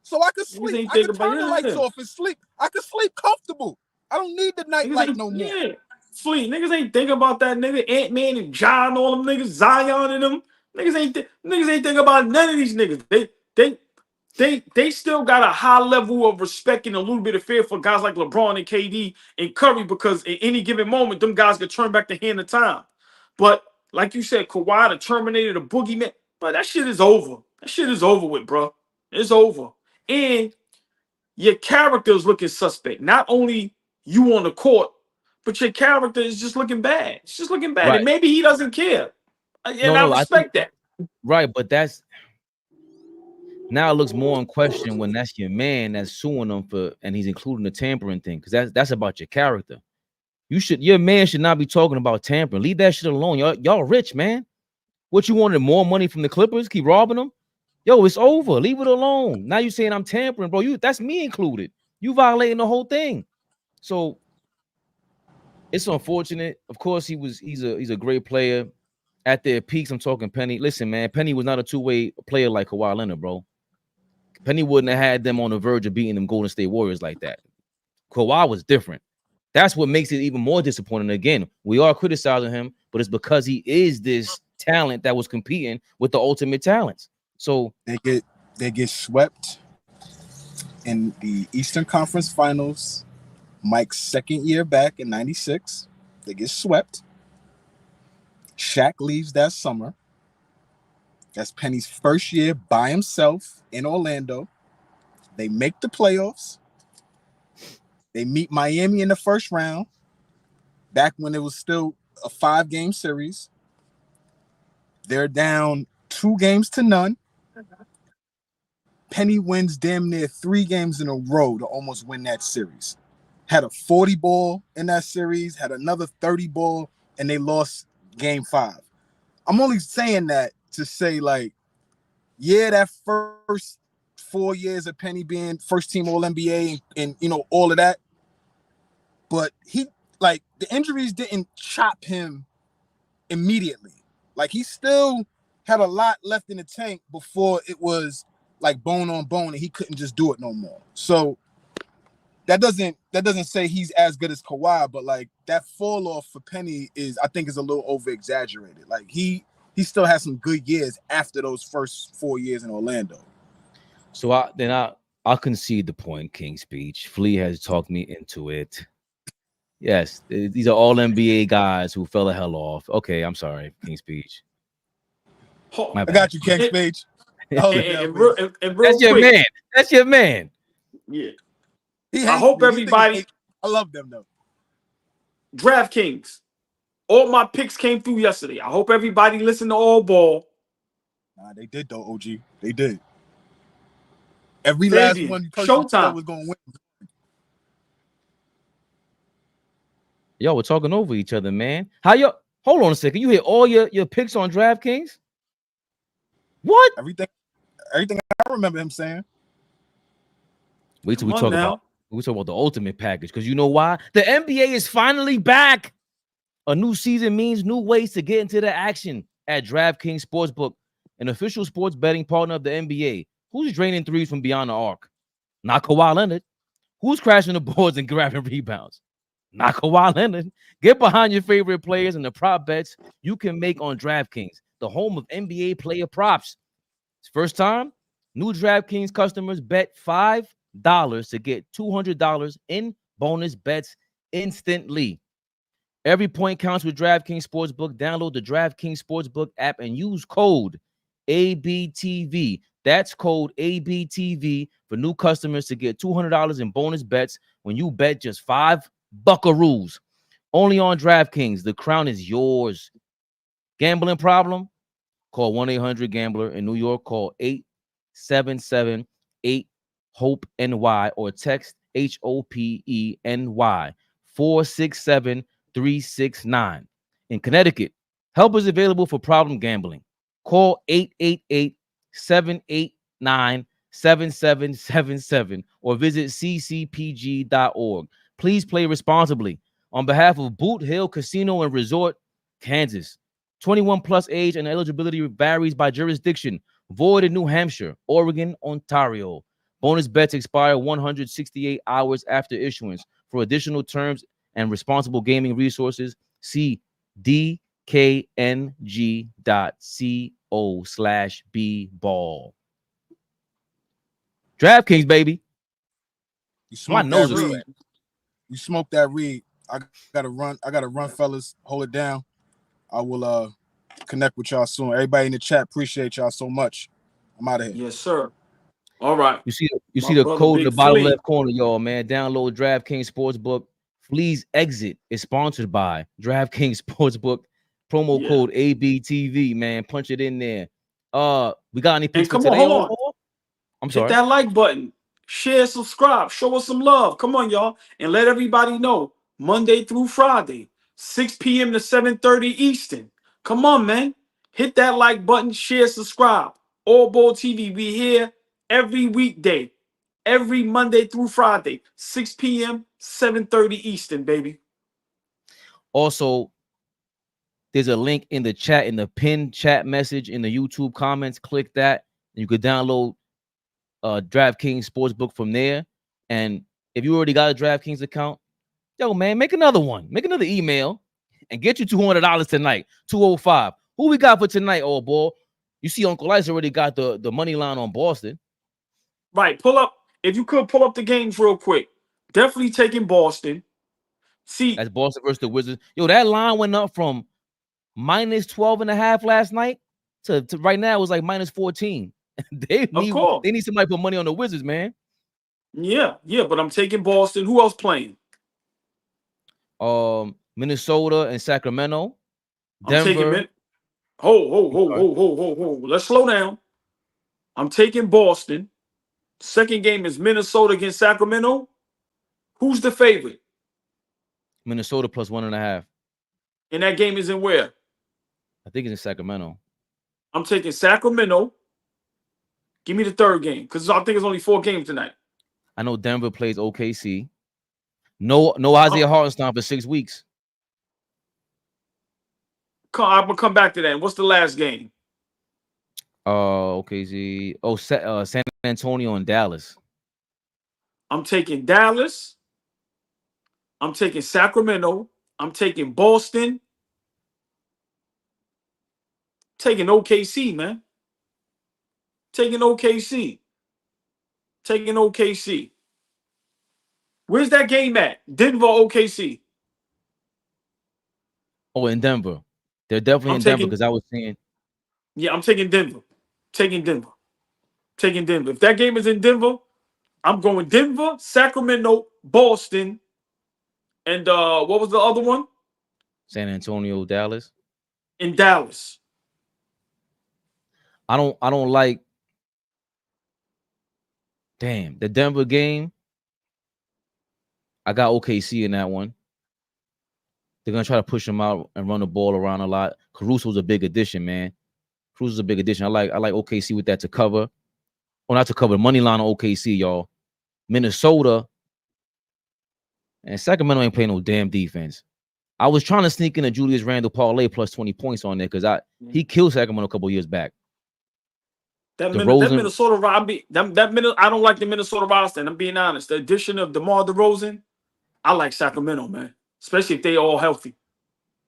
So I could sleep. I could turn the lights off and sleep. I could sleep comfortable. I don't need the night light no more. Yeah. Sleep. Niggas ain't thinking about that nigga. Ant-Man and John, all them niggas, Zion and them. Niggas ain't thinking about none of these niggas. They still got a high level of respect and a little bit of fear for guys like LeBron and KD and Curry, because at any given moment, them guys could turn back the hand of time. But like you said, Kawhi, the Terminator, the boogeyman, but that shit is over. That shit is over with, bro. It's over. And your character is looking suspect. Not only you on the court, but your character is just looking bad. It's just looking bad. Right. And maybe he doesn't care. And I respect that. Right, but that's now it looks more in question when that's your man that's suing them for, and he's including the tampering thing, because that's about your character. Your man should not be talking about tampering. Leave that shit alone. Y'all rich, man. What you wanted, more money from the Clippers? Keep robbing them? Yo, it's over. Leave it alone. Now you saying I'm tampering, bro. That's me included. You violating the whole thing. So It's unfortunate. Of course, he's a great player. At their peaks, I'm talking Penny. Listen, man, Penny was not a two-way player like Kawhi Leonard, bro. Penny wouldn't have had them on the verge of beating them Golden State Warriors like that. Kawhi was different. That's what makes it even more disappointing. Again, we are criticizing him, but it's because he is this talent that was competing with the ultimate talents. So they get swept in the Eastern Conference Finals. Mike's second year back in '96. They get swept. Shaq leaves that summer. That's Penny's first year by himself in Orlando. They make the playoffs. They meet Miami in the first round, back when it was still a 5-game series. They're down 2-0. Penny wins damn near 3 games in a row to almost win that series. Had a 40 ball in that series, had another 30 ball, and they lost game 5. I'm only saying that to say, like, yeah, that first 4 years of Penny being first team All-NBA and you know, all of that. But he, like, the injuries didn't chop him immediately. Like, he still had a lot left in the tank before it was like bone on bone and he couldn't just do it no more. So that doesn't say he's as good as Kawhi, but like that fall off for Penny I think is a little over exaggerated. Like he still has some good years after those first 4 years in Orlando. So I'll concede the point, King Speech. Flea has talked me into it. Yes, these are all NBA guys who fell the hell off. Okay, I'm sorry, King Speech. I got you, King Speech. And real That's your quick. man. That's your man. Yeah. I hope everybody. I love them though. DraftKings. All my picks came through yesterday. I hope everybody listened to All Ball. Nah, they did though, OG. They did. Every Fabian, last one person Showtime was going to win. Y'all were talking over each other, man. How y'all? Hold on a second. You hit all your picks on DraftKings? What? Everything I remember him saying. Wait till we talk about the ultimate package, because you know why? The NBA is finally back. A new season means new ways to get into the action at DraftKings Sportsbook, an official sports betting partner of the NBA. Who's draining threes from beyond the arc? Not Kawhi Leonard. Who's crashing the boards and grabbing rebounds? Not Kawhi Leonard. Get behind your favorite players and the prop bets you can make on DraftKings, the home of NBA player props. First time, new DraftKings customers bet $5 to get $200 in bonus bets instantly. Every point counts with DraftKings Sportsbook. Download the DraftKings Sportsbook app and use code ABTV. That's code ABTV for new customers to get $200 in bonus bets when you bet just $5 buckaroos. Only on DraftKings. The crown is yours. Gambling problem? Call 1-800-GAMBLER. In New York, call 877-8-HOPE-NY or text HOPENY 467-369. In Connecticut, help is available for problem gambling. Call 888-789-7777 or visit ccpg.org. Please play responsibly. On behalf of Boot Hill Casino and Resort, Kansas. 21 plus age and eligibility varies by jurisdiction. Void in New Hampshire, Oregon, Ontario. Bonus bets expire 168 hours after issuance. For additional terms and responsible gaming resources, see dkng.co/bball. DraftKings, baby. You smoke that read. You smoke that read. I gotta run, fellas. Hold it down. I will connect with y'all soon. Everybody in the chat, appreciate y'all so much. I'm out of here. Yes, sir. All right. You see the code in the bottom left corner, y'all, man. Download DraftKings Sportsbook. Flea's Exit is sponsored by DraftKings Sportsbook. Promo code ABTV, man. Punch it in there. We got any picks for today? Hold on. I'm sorry. Hit that like button. Share, subscribe. Show us some love. Come on, y'all. And let everybody know. Monday through Friday, 6 p.m. to 7:30 Eastern. Come on, man. Hit that like button. Share, subscribe. AllBall TV. We here every weekday. Every Monday through Friday, 6 p.m., 7:30 Eastern, baby. Also, there's a link in the chat, in the pinned chat message in the YouTube comments. Click that, and you could download DraftKings Sportsbook from there. And if you already got a DraftKings account, yo, man, make another one. Make another email and get you $200 tonight. 205. Who we got for tonight, old boy? You see, Uncle Ice already got the money line on Boston. Right. Pull up. If you could pull up the games real quick. Definitely taking Boston. See, That's Boston versus the Wizards. Yo, that line went up from minus 12.5 last night to right now it was like minus 14. They need somebody to put money on the Wizards, man. Yeah, but I'm taking Boston. Who else playing? Minnesota and Sacramento. Denver. I'm taking Ho. Let's slow down. I'm taking Boston. Second game is Minnesota against Sacramento. Who's the favorite? Minnesota plus 1.5. And that game is in where? I think it's in Sacramento. I'm taking Sacramento. Give me the third game because I think it's only 4 games tonight. I know Denver plays OKC. No Isaiah Hartenstein for 6 weeks. I'm gonna come back to that. What's the last game? OKC. San Antonio and Dallas. I'm taking Dallas. I'm taking Sacramento. I'm taking Boston. Taking OKC, man. Taking OKC. Where's that game at? Denver, OKC. Oh, in Denver. They're definitely in Denver because I was saying. Yeah, I'm taking Denver. Taking Denver. If that game is in Denver, I'm going Denver, Sacramento, Boston, and what was the other one? San Antonio, Dallas. In Dallas. I don't like. Damn, the Denver game. I got OKC in that one. They're gonna try to push him out and run the ball around a lot. Caruso's a big addition, man. Caruso's a big addition. I like OKC with that to cover. Well, not to cover. Money line on OKC, y'all. Minnesota and Sacramento ain't playing no damn defense. I was trying to sneak in a Julius Randle parlay plus 20 points on there because he killed Sacramento a couple years back. That Minnesota, I don't like the Minnesota roster. And I'm being honest. The addition of DeMar DeRozan, I like Sacramento, man. Especially if they all healthy.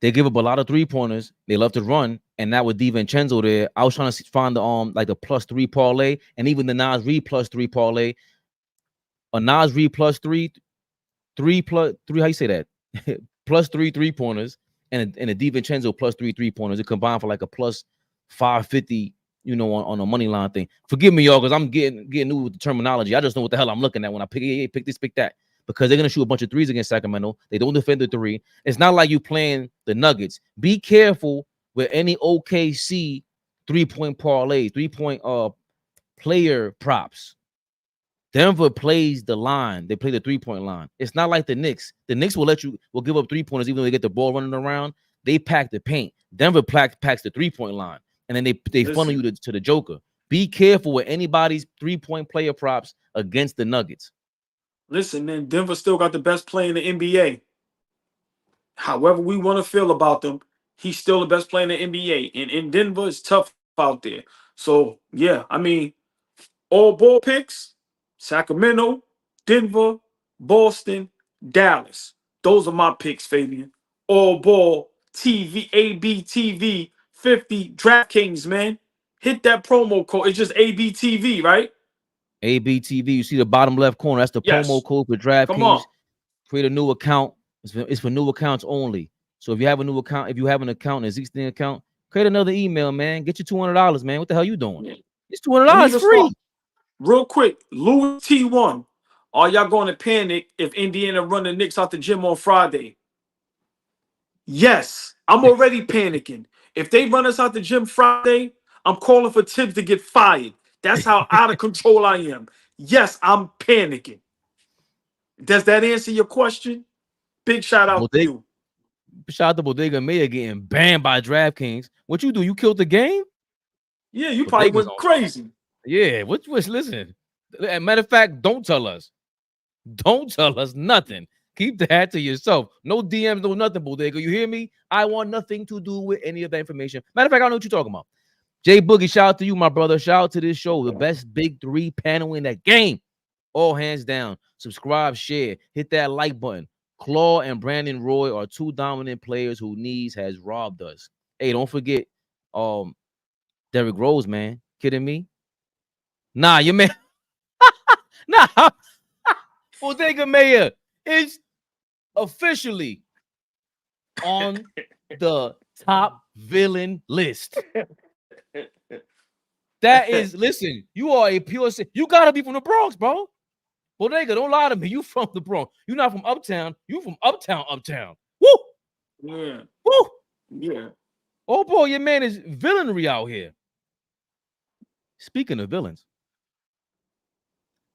They give up a lot of 3-pointers. They love to run, and now with DiVincenzo there, I was trying to find the like the +3 parlay, and even the Nas Reed +3 parlay. A Nas Reed +3, 3 plus 3. How you say that? +3 3-pointers, and a DiVincenzo +3 3-pointers. It combined for like a +550. You know, on a money line thing. Forgive me, y'all, because I'm getting new with the terminology. I just know what the hell I'm looking at when I pick this, pick that. Because they're gonna shoot a bunch of threes against Sacramento. They don't defend the 3. It's not like you playing the Nuggets. Be careful with any OKC 3-point parlay, 3-point player props. Denver plays the line. They play the 3-point line. It's not like the Knicks. The Knicks will give up 3-pointers even though they get the ball running around. They pack the paint. Denver packs the 3-point line, and then they funnel you to the Joker. Be careful with anybody's 3-point player props against the Nuggets. Listen, man, Denver still got the best player in the NBA. However we want to feel about them, he's still the best player in the NBA. And in Denver, it's tough out there. So, yeah, I mean, all ball picks, Sacramento, Denver, Boston, Dallas. Those are my picks, Fabian. All ball TV, ABTV, 50, DraftKings, man. Hit that promo code. It's just ABTV, right? ABTV, you see the bottom left corner. That's the promo code for DraftKings. Create a new account. It's for new accounts only. So if you have a new account, if you have an account, an existing account, create another email, man. Get you $200, man. What the hell you doing? Yeah. It's $200 free. Real quick, Louis T1. Are y'all going to panic if Indiana run the Knicks out the gym on Friday? Yes, I'm already panicking. If they run us out the gym Friday, I'm calling for Tibbs to get fired. That's how out of control I am. Yes, I'm panicking. Does that answer your question? Big shout out to you. Shout out to Bodega Mayor getting banned by DraftKings. What you do? You killed the game? Yeah, you probably went crazy. Yeah, listen. Matter of fact, don't tell us. Don't tell us nothing. Keep that to yourself. No DMs, no nothing, Bodega. You hear me? I want nothing to do with any of that information. Matter of fact, I don't know what you're talking about. Jay Boogie, shout out to you, my brother. Shout out to this show. The best big three panel in that game. All hands down. Subscribe, share, hit that like button. Claw and Brandon Roy are two dominant players who knees has robbed us. Hey, don't forget Derrick Rose, man. Kidding me? Nah, your man. Nah. Bodega Mayor is officially on the top villain list. That is, listen, you are a pure, you gotta be from the Bronx, bro. Bodega, don't lie to me. You from the Bronx. You're not from uptown. You from uptown. Woo! Yeah. Woo! Yeah. Oh boy, your man is villainry out here. Speaking of villains,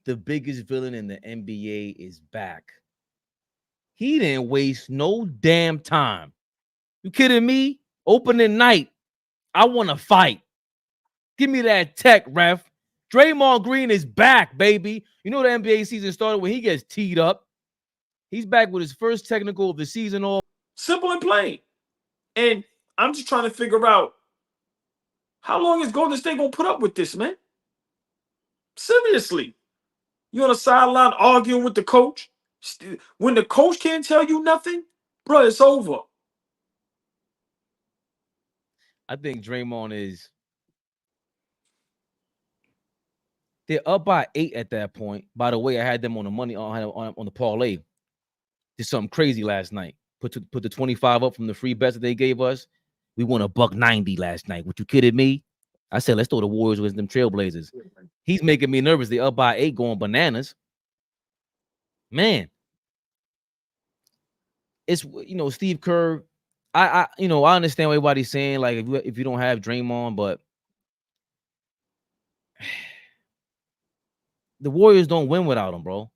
the biggest villain in the NBA is back. He didn't waste no damn time. You kidding me? Opening night. I want to fight. Give me that tech, ref. Draymond Green is back, baby. You know the NBA season started when he gets teed up. He's back with his first technical of the season. All simple and plain. And I'm just trying to figure out how long is Golden State gonna put up with this, man? Seriously. You on the sideline arguing with the coach? When the coach can't tell you nothing, bro, it's over. I think Draymond is. They're up by 8 at that point. By the way, I had them on the money on the parlay. Did something crazy last night. Put the 25 up from the free bets that they gave us. We won $190 last night. What, you kidding me? I said, let's throw the Warriors with them Trailblazers. He's making me nervous. They up by 8 going bananas. Man. It's, Steve Kerr. I understand what everybody's saying. Like, if you don't have Draymond, but the Warriors don't win without him, bro.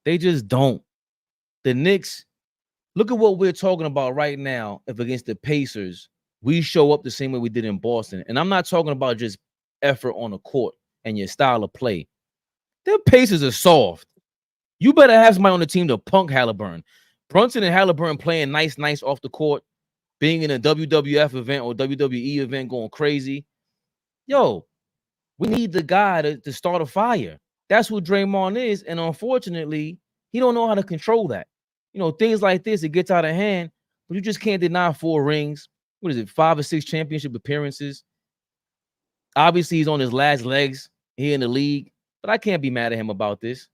They just don't. The Knicks, look at what we're talking about right now. If against the Pacers, we show up the same way we did in Boston. And I'm not talking about just effort on the court and your style of play. The Pacers are soft. You better have somebody on the team to punk Halliburton. Brunson and Halliburton playing nice off the court, being in a WWF event or WWE event going crazy. Yo, we need the guy to start a fire. That's what Draymond is. And unfortunately, he don't know how to control that. Things like this, it gets out of hand, but you just can't deny 4 rings. What is it, 5 or 6 championship appearances? Obviously, he's on his last legs here in the league, but I can't be mad at him about this.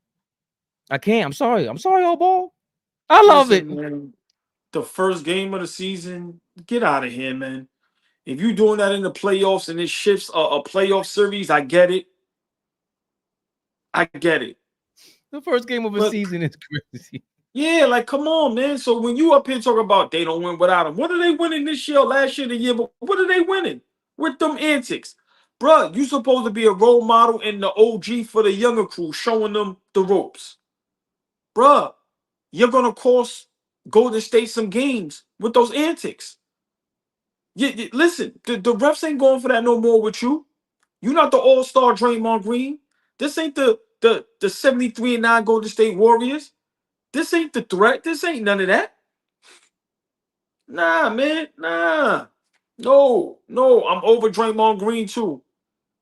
I can't. I'm sorry, AllBall. I love it. Man, the first game of the season, get out of here, man. If you're doing that in the playoffs and it shifts a playoff series, I get it. The first game of a season is crazy. Yeah, like, come on, man. So when you up here talking about they don't win without him, what are they winning this year, last year, the year? But what are they winning with them antics? Bruh, you supposed to be a role model and the OG for the younger crew, showing them the ropes. Bruh, you're going to cost Golden State some games with those antics. Listen, the refs ain't going for that no more with you. You're not the all-star Draymond Green. This ain't the 73-9 Golden State Warriors. This ain't the threat. This ain't none of that. Nah, man. Nah. No. I'm over Draymond Green too.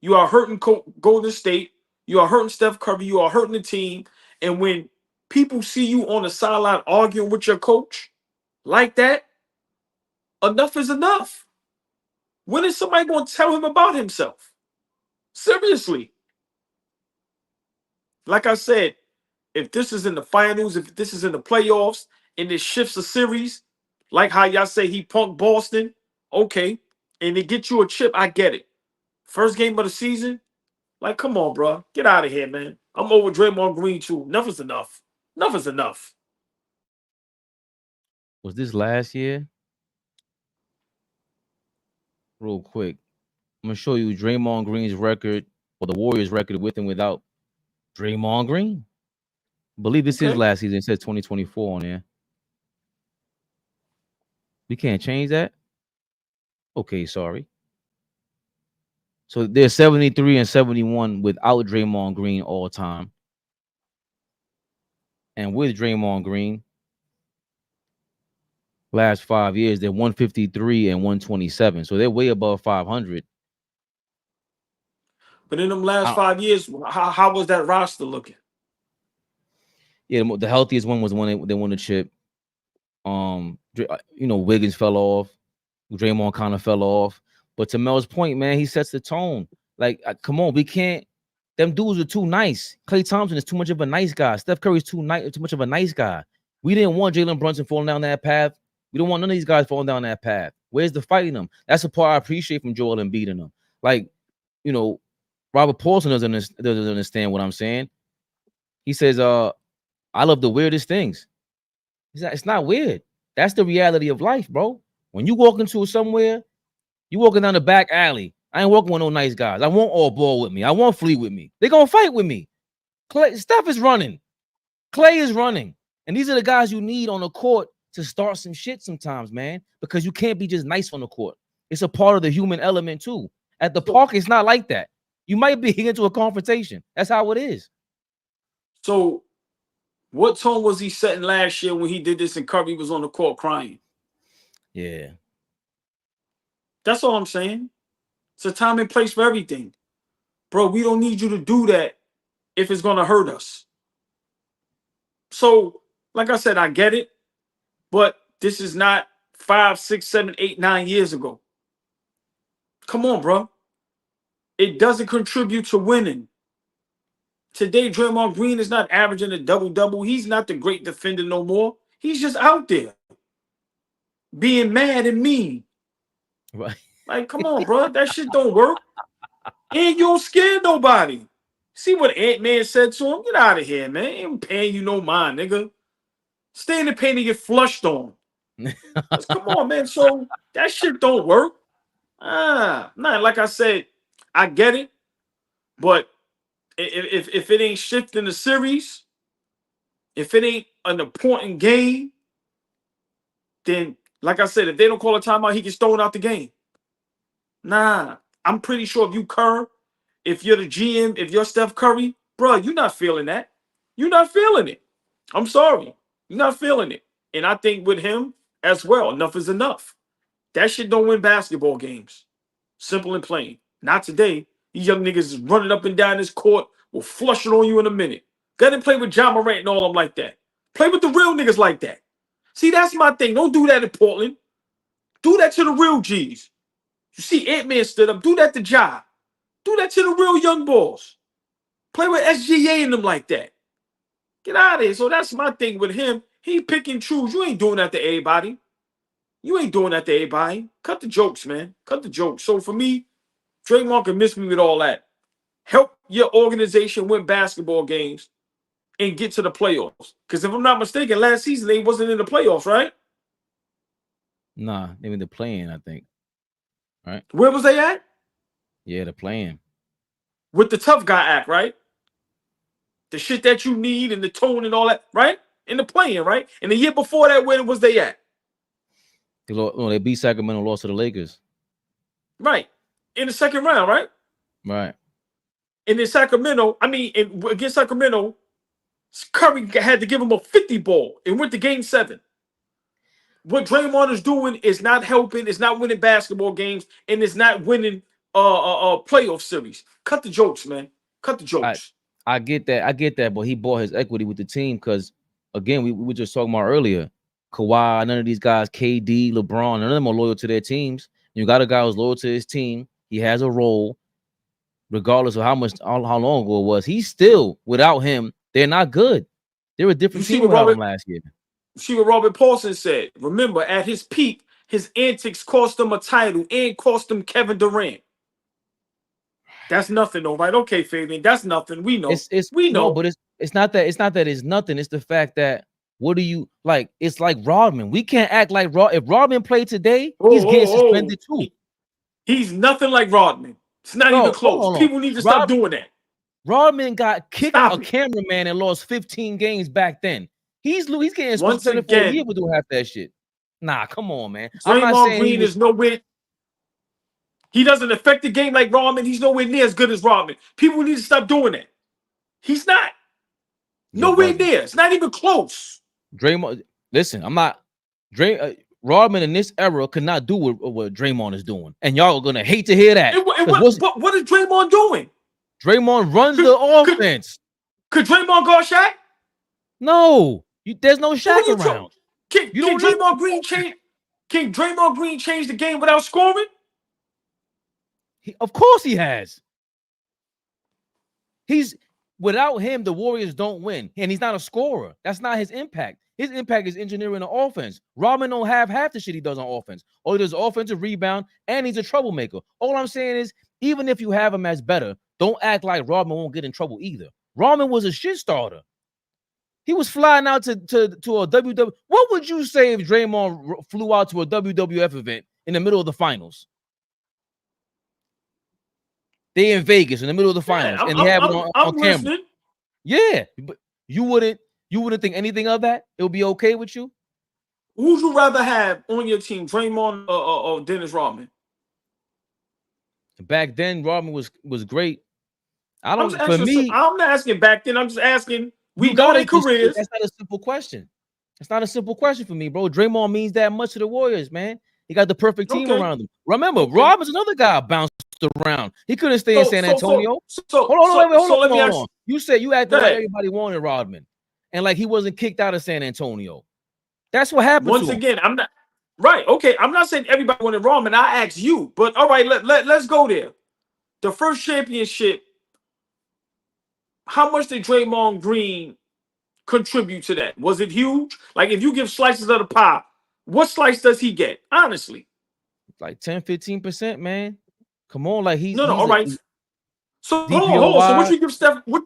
You are hurting Golden State. You are hurting Steph Curry. You are hurting the team. And when people see you on the sideline arguing with your coach like that, enough is enough. When is somebody going to tell him about himself? Seriously. Like I said, if this is in the finals, if this is in the playoffs, and it shifts a series, like how y'all say he punked Boston, okay, and it gets you a chip, I get it. First game of the season, like, come on, bro. Get out of here, man. I'm over Draymond Green, too. Enough is enough. Enough is enough. Was this last year? Real quick. I'm going to show you Draymond Green's record, or the Warriors' record with and without Draymond Green. I believe this is last season. It says 2024 on there. We can't change that? Okay, sorry. So they're 73 and 71 without Draymond Green all time. and with Draymond Green, last 5 years, they're 153 and 127. So they're way above 500. But in them last 5 years, how was that roster looking? Yeah, the healthiest one was when they won the chip. Wiggins fell off. Draymond kind of fell off. But to Mel's point, man, he sets the tone. Like, come on, we can't. Them dudes are too nice. Klay Thompson is too much of a nice guy. Steph Curry's too much of a nice guy. We didn't want Jalen Brunson falling down that path. We don't want none of these guys falling down that path. Where's the fight in them? That's the part I appreciate from Joel and beating them. Like, Robert Paulson doesn't understand what I'm saying. He says, I love the weirdest things. It's not weird. That's the reality of life, bro. When you walk into somewhere, you walking down the back alley. I ain't walking with no nice guys. I want AllBall with me. I want Flea with me. They're going to fight with me. Steph is running. Klay is running. And these are the guys you need on the court to start some shit sometimes, man, because you can't be just nice on the court. It's a part of the human element, too. At the park, it's not like that. You might be into a confrontation. That's how it is. So what tone was he setting last year when he did this and Curry was on the court crying? Yeah. That's all I'm saying. It's a time and place for everything. Bro, we don't need you to do that if it's going to hurt us. So, like I said, I get it. But this is not 5, 6, 7, 8, 9 years ago. Come on, bro. It doesn't contribute to winning. Today, Draymond Green is not averaging a double-double. He's not the great defender no more. He's just out there being mad and mean. Right. Like, come on, bro. That shit don't work. And you don't scare nobody. See what Ant-Man said to him? Get out of here, man. Ain't paying you no mind, nigga. Stay in the paint and get flushed on. Come on, man. So that shit don't work. Like I said, I get it. But if it ain't shifting the series, if it ain't an important game, then, like I said, if they don't call a timeout, he gets thrown out the game. Nah, I'm pretty sure if you Kerr, if you're the GM, if you're Steph Curry, bro, you're not feeling that. You're not feeling it. I'm sorry. You're not feeling it. And I think with him as well, enough is enough. That shit don't win basketball games. Simple and plain. Not today. These young niggas is running up and down this court. Will flush it on you in a minute. Go ahead and play with John Morant and all them like that. Play with the real niggas like that. See, that's my thing. Don't do that in Portland. Do that to the real G's. You see Ant-Man stood up. Do that to Ja. Do that to the real young boys. Play with SGA and them like that. Get out of here. So that's my thing with him. He pick and choose. You ain't doing that to everybody. You ain't doing that to everybody. Cut the jokes, man. Cut the jokes. So for me, Draymond can miss me with all that. Help your organization win basketball games and get to the playoffs. Because if I'm not mistaken, last season they wasn't in the playoffs, right? Nah, they were the playing, I think. Right? Where was they at? Yeah, the playing. With the tough guy act, right? The shit that you need and the tone and all that, right? In the playing, right? And the year before that, where was they at? They beat Sacramento, lost to the Lakers. Right. In the second round, right? Right. And in Sacramento, against Sacramento, Curry had to give him a 50 ball and went to game 7. What Draymond is doing is not helping, it's not winning basketball games, and it's not winning playoff series. Cut the jokes, man. Cut the jokes. I get that, but he bought his equity with the team because, again, we were just talking about earlier. Kawhi, none of these guys, KD, LeBron, none of them are loyal to their teams. You got a guy who's loyal to his team. He has a role, regardless of how long ago it was. He's still, without him, they're not good. They're a different team without him last year. See what Robert Paulson said. Remember, at his peak, his antics cost him a title and cost him Kevin Durant. That's nothing, though, right? Okay, Fabian, that's nothing. We know. We know. No, but it's not that it's nothing. It's the fact that what do you like? It's like Rodman. We can't act like If Rodman played today, he's getting suspended too. He's nothing like Rodman. It's not even close. People need to stop doing that. Rodman got kicked a cameraman and lost 15 games back then. He's getting suspended for a year for doing half that shit. Nah, come on, man. Draymond Green is nowhere. He doesn't affect the game like Rodman. He's nowhere near as good as Rodman. People need to stop doing that. He's not. Nowhere near. It's not even close. Draymond, listen, I'm not. Rodman in this era could not do what Draymond is doing, and y'all are gonna hate to hear that. What is Draymond doing? Draymond runs the offense. Could Draymond guard Shaq? No, there's no Shaq around. Can Draymond Green change? Can Draymond Green change the game without scoring? Of course he has. Without him, the Warriors don't win, and he's not a scorer. That's not his impact. His impact is engineering the offense. Rodman don't have half the shit he does on offense. All he does is offensive rebound, and he's a troublemaker. All I'm saying is, even if you have him as better, don't act like Rodman won't get in trouble either. Rodman was a shit starter. He was flying out to a WW. What would you say if Draymond flew out to a WWF event in the middle of the finals? They in Vegas in the middle of the finals, and they have it on camera. Listening. Yeah, but you wouldn't think anything of that? It would be okay with you? Who'd you rather have on your team, Draymond or Dennis Rodman? Back then, Rodman was great. I'm not asking back then. I'm just asking. We know their careers. That's not a simple question. That's not a simple question for me, bro. Draymond means that much to the Warriors, man. He got the perfect team around him. Remember, Rodman's another guy bounced around. He couldn't stay in San Antonio. Hold on. You said you acted like everybody wanted Rodman, and like he wasn't kicked out of San Antonio. That's what happened. Once again, I'm not right. Okay, I'm not saying everybody wanted Rodman. I asked you, but all right, let's go there. The first championship. How much did Draymond Green contribute to that? Was it huge? Like, if you give slices of the pie, what slice does he get? Honestly, like 10-15%, man. Come on, like he's all right. So hold on. So what you give Steph? What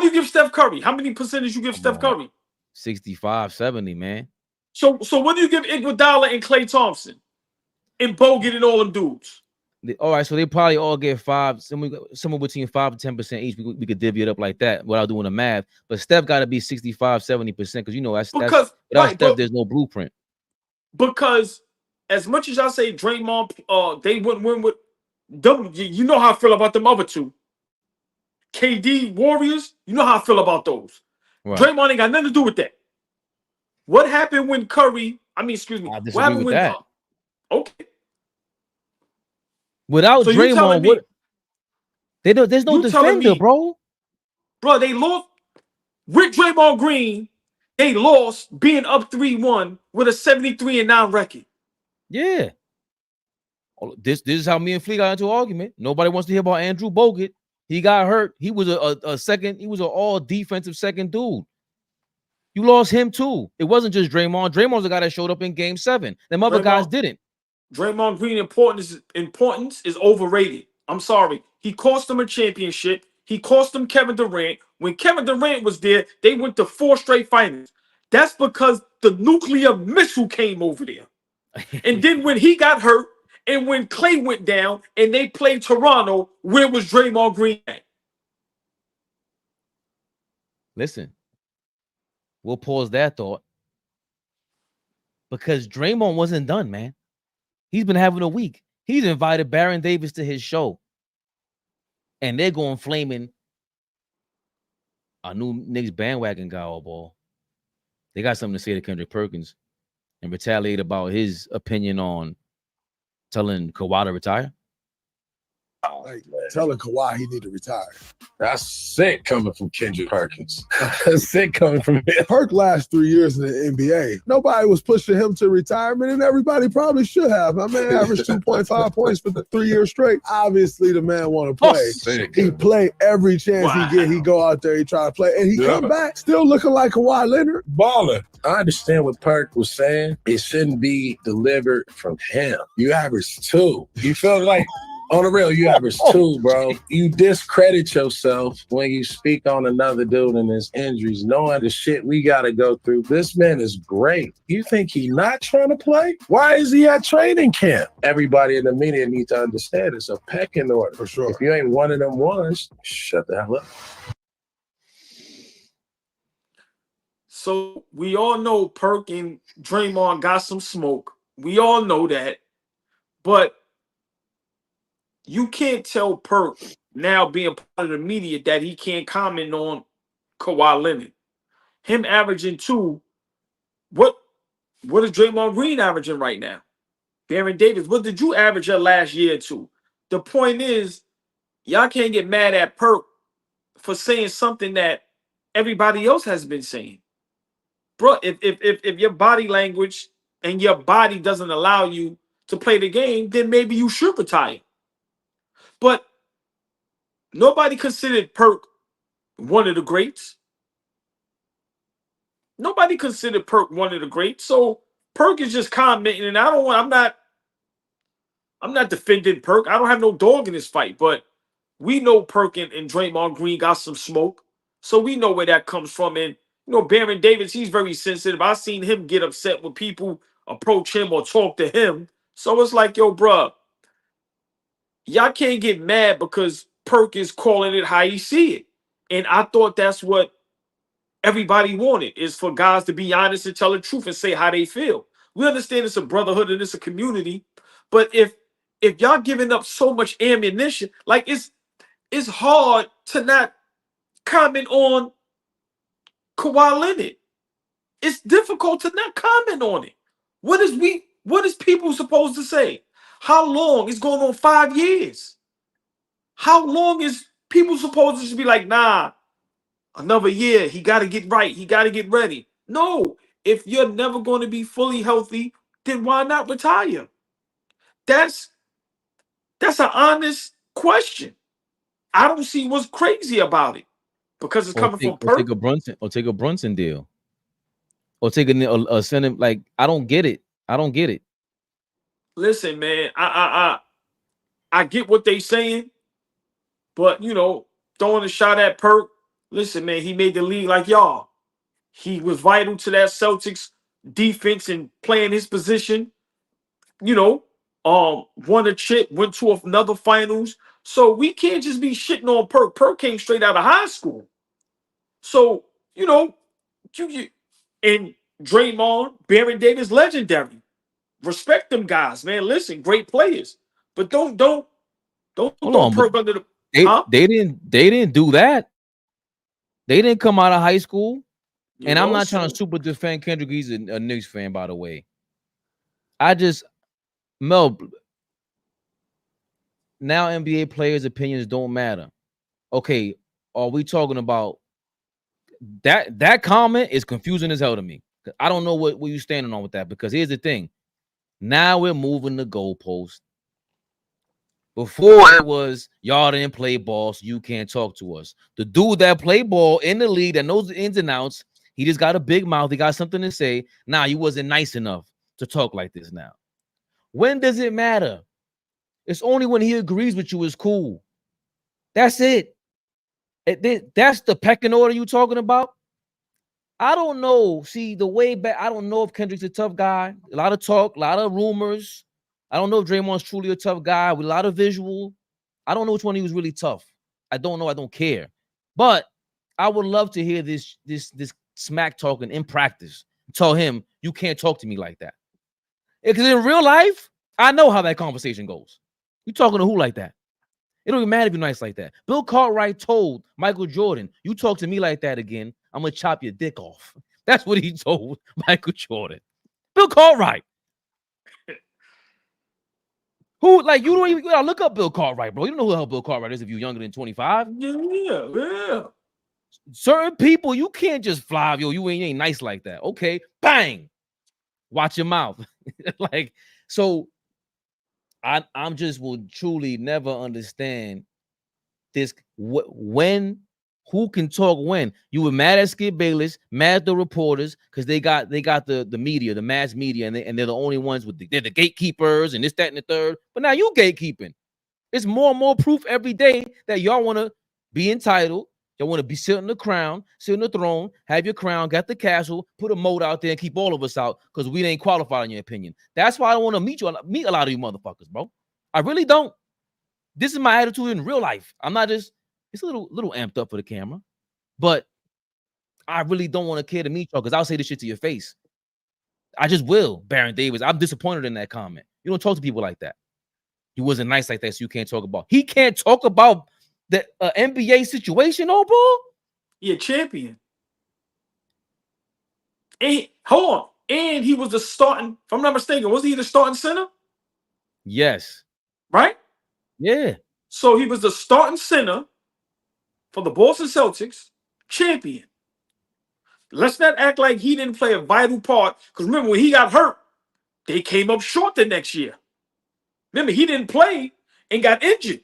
do you give Steph Curry? How many percentage you give Steph Curry? 65-70, man. So what do you give Iguodala and Klay Thompson and Bogut and all them dudes? All right, so they probably all get somewhere between 5 to 10% each. We could divvy it up like that without doing the math. But Steph got to be 65-70% because you know that's without Steph, there's no blueprint. Because as much as I say Draymond, they wouldn't win with them. You know how I feel about them other two. KD Warriors, you know how I feel about those. Right. Draymond ain't got nothing to do with that. What happened when Curry? What happened when that? Okay. Without Draymond, there's no defender, bro. Bro, they lost with Draymond Green. They lost being up 3-1 with a 73-9 record. Yeah. This is how me and Flea got into an argument. Nobody wants to hear about Andrew Bogut. He got hurt. He was a second. He was an all defensive second dude. You lost him too. It wasn't just Draymond. Draymond's the guy that showed up in Game 7. Them other guys didn't. Draymond Green importance is overrated. I'm sorry. He cost them a championship. He cost them Kevin Durant. When Kevin Durant was there, they went to 4 straight finals. That's because the nuclear missile came over there. And then when he got hurt and when Klay went down and they played Toronto, where was Draymond Green at? Listen, we'll pause that thought because Draymond wasn't done, man. He's been having a week. He's invited Baron Davis to his show. And they're going flaming a new Knicks bandwagon guy, AllBall. They got something to say to Kendrick Perkins and retaliate about his opinion on telling Kawhi to retire. Like, telling Kawhi he need to retire. That's sick coming from Kendrick Perkins. That's sick coming from him. Perk last 3 years in the NBA. Nobody was pushing him to retirement, and everybody probably should have. My man averaged 2.5 points for the 3 years straight. Obviously, the man want to play. He play every chance he get. He go out there, he try to play, and he come back still looking like Kawhi Leonard. Baller. I understand what Perk was saying. It shouldn't be delivered from him. You average 2. You feel like on the real, you average 2, bro. You discredit yourself when you speak on another dude and his injuries, knowing the shit we got to go through. This man is great. You think he not trying to play? Why is he at training camp? Everybody in the media need to understand it's a pecking order. For sure. If you ain't one of them ones, shut the hell up. So we all know Perk and Draymond got some smoke. We all know that. But you can't tell Perk now being part of the media that he can't comment on Kawhi Leonard. him averaging 2. What is Draymond Green averaging right now? Baron Davis, what did you average your last year or 2? The point is, y'all can't get mad at Perk for saying something that everybody else has been saying. Bro, if your body language and your body doesn't allow you to play the game, then maybe you should retire. But nobody considered Perk one of the greats. Nobody considered Perk one of the greats. So Perk is just commenting, and I'm not defending Perk. I don't have no dog in this fight, but we know Perk and Draymond Green got some smoke. So we know where that comes from. And Baron Davis, he's very sensitive. I've seen him get upset when people approach him or talk to him. So it's like, yo, bruh, y'all can't get mad because Perk is calling it how he see it. And I thought that's what everybody wanted, is for guys to be honest and tell the truth and say how they feel. We understand it's a brotherhood and it's a community, but if y'all giving up so much ammunition, like it's hard to not comment on Kawhi Leonard. It's difficult to not comment on it. What is people supposed to say? How long? It's going on 5 years. How long is people supposed to just be like, nah, another year, he got to get right. He got to get ready. No, if you're never going to be fully healthy, then why not retire? That's an honest question. I don't see what's crazy about it because it's coming from Perk. Take a Brunson deal, or take a center. Like, I don't get it. Listen, man, I get what they saying, but throwing a shot at Perk. Listen, man, he made the league like y'all. He was vital to that Celtics defense and playing his position. Won a chip, went to another finals. So we can't just be shitting on Perk. Perk came straight out of high school. So, you and Draymond, Baron Davis, legendary. Respect them guys, man. Listen, great players. But don't throw Perk under the they didn't do that. They didn't come out of high school. And I'm not trying to super defend Kendrick. He's a Knicks fan, by the way. Mel, now NBA players' opinions don't matter. Okay, are we talking about that comment is confusing as hell to me. I don't know what you standing on with that, because here's the thing. Now we're moving the goalpost. Before it was y'all didn't play ball, so you can't talk to us. The dude that play ball in the league that knows the ins and outs, he just got a big mouth. He got something to say. Nah, you wasn't nice enough to talk like this now. When does it matter? It's only when he agrees with you is cool. That's it. That's the pecking order you talking about? I don't know. See, the way back, I don't know if Kendrick's a tough guy. A lot of talk, a lot of rumors. I don't know if Draymond's truly a tough guy with a lot of visual. I don't know which one he was really tough. I don't know. I don't care. But I would love to hear this smack talking in practice. Tell him, you can't talk to me like that. Because in real life, I know how that conversation goes. You talking to who like that? It don't even matter if you're nice like that. Bill Cartwright told Michael Jordan, you talk to me like that again, I'm going to chop your dick off. That's what he told Michael Jordan. Bill Cartwright. Who, like, you don't even look up Bill Cartwright, bro. You don't know who the hell Bill Cartwright is if you're younger than 25. Yeah. Certain people, you can't just fly, yo, you ain't nice like that. Okay, bang. Watch your mouth. Like, so I'm just will truly never understand this. Who can talk when? You were mad at Skip Bayless, mad at the reporters, because they got the media, the mass media, and they're the only ones they're the gatekeepers and this, that, and the third. But now you gatekeeping. It's more and more proof every day that y'all want to be entitled. Y'all want to be sitting on the crown, sit on the throne, have your crown, got the castle, put a moat out there and keep all of us out because we ain't qualified in your opinion. That's why I don't want to meet a lot of you motherfuckers, bro. I really don't. This is my attitude in real life. I'm not just, it's a little amped up for the camera, but I really don't want to care to meet y'all because I'll say this shit to your face. I just will, Baron Davis. I'm disappointed in that comment. You don't talk to people like that. He wasn't nice like that, so you can't talk about. He can't talk about the NBA situation, bro. You're a champion. And hold on. And he was the starting, if I'm not mistaken, wasn't he the starting center? Yes. Right? Yeah. So he was the starting center for the Boston Celtics, champion. Let's not act like he didn't play a vital part. Because remember, when he got hurt, they came up short the next year. Remember, he didn't play and got injured.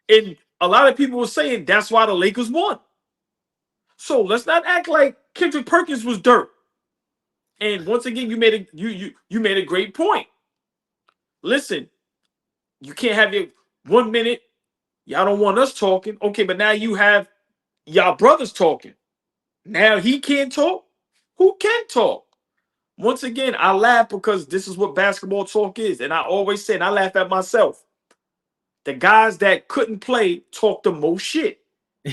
And a lot of people were saying that's why the Lakers won. So let's not act like Kendrick Perkins was dirt. And once again, you made a great point. Listen, you can't have your 1 minute. Y'all don't want us talking. Okay, but now you have y'all brothers talking. Now he can't talk. Who can talk? Once again, I laugh because this is what basketball talk is. And I always say, and I laugh at myself. The guys that couldn't play talk the most shit.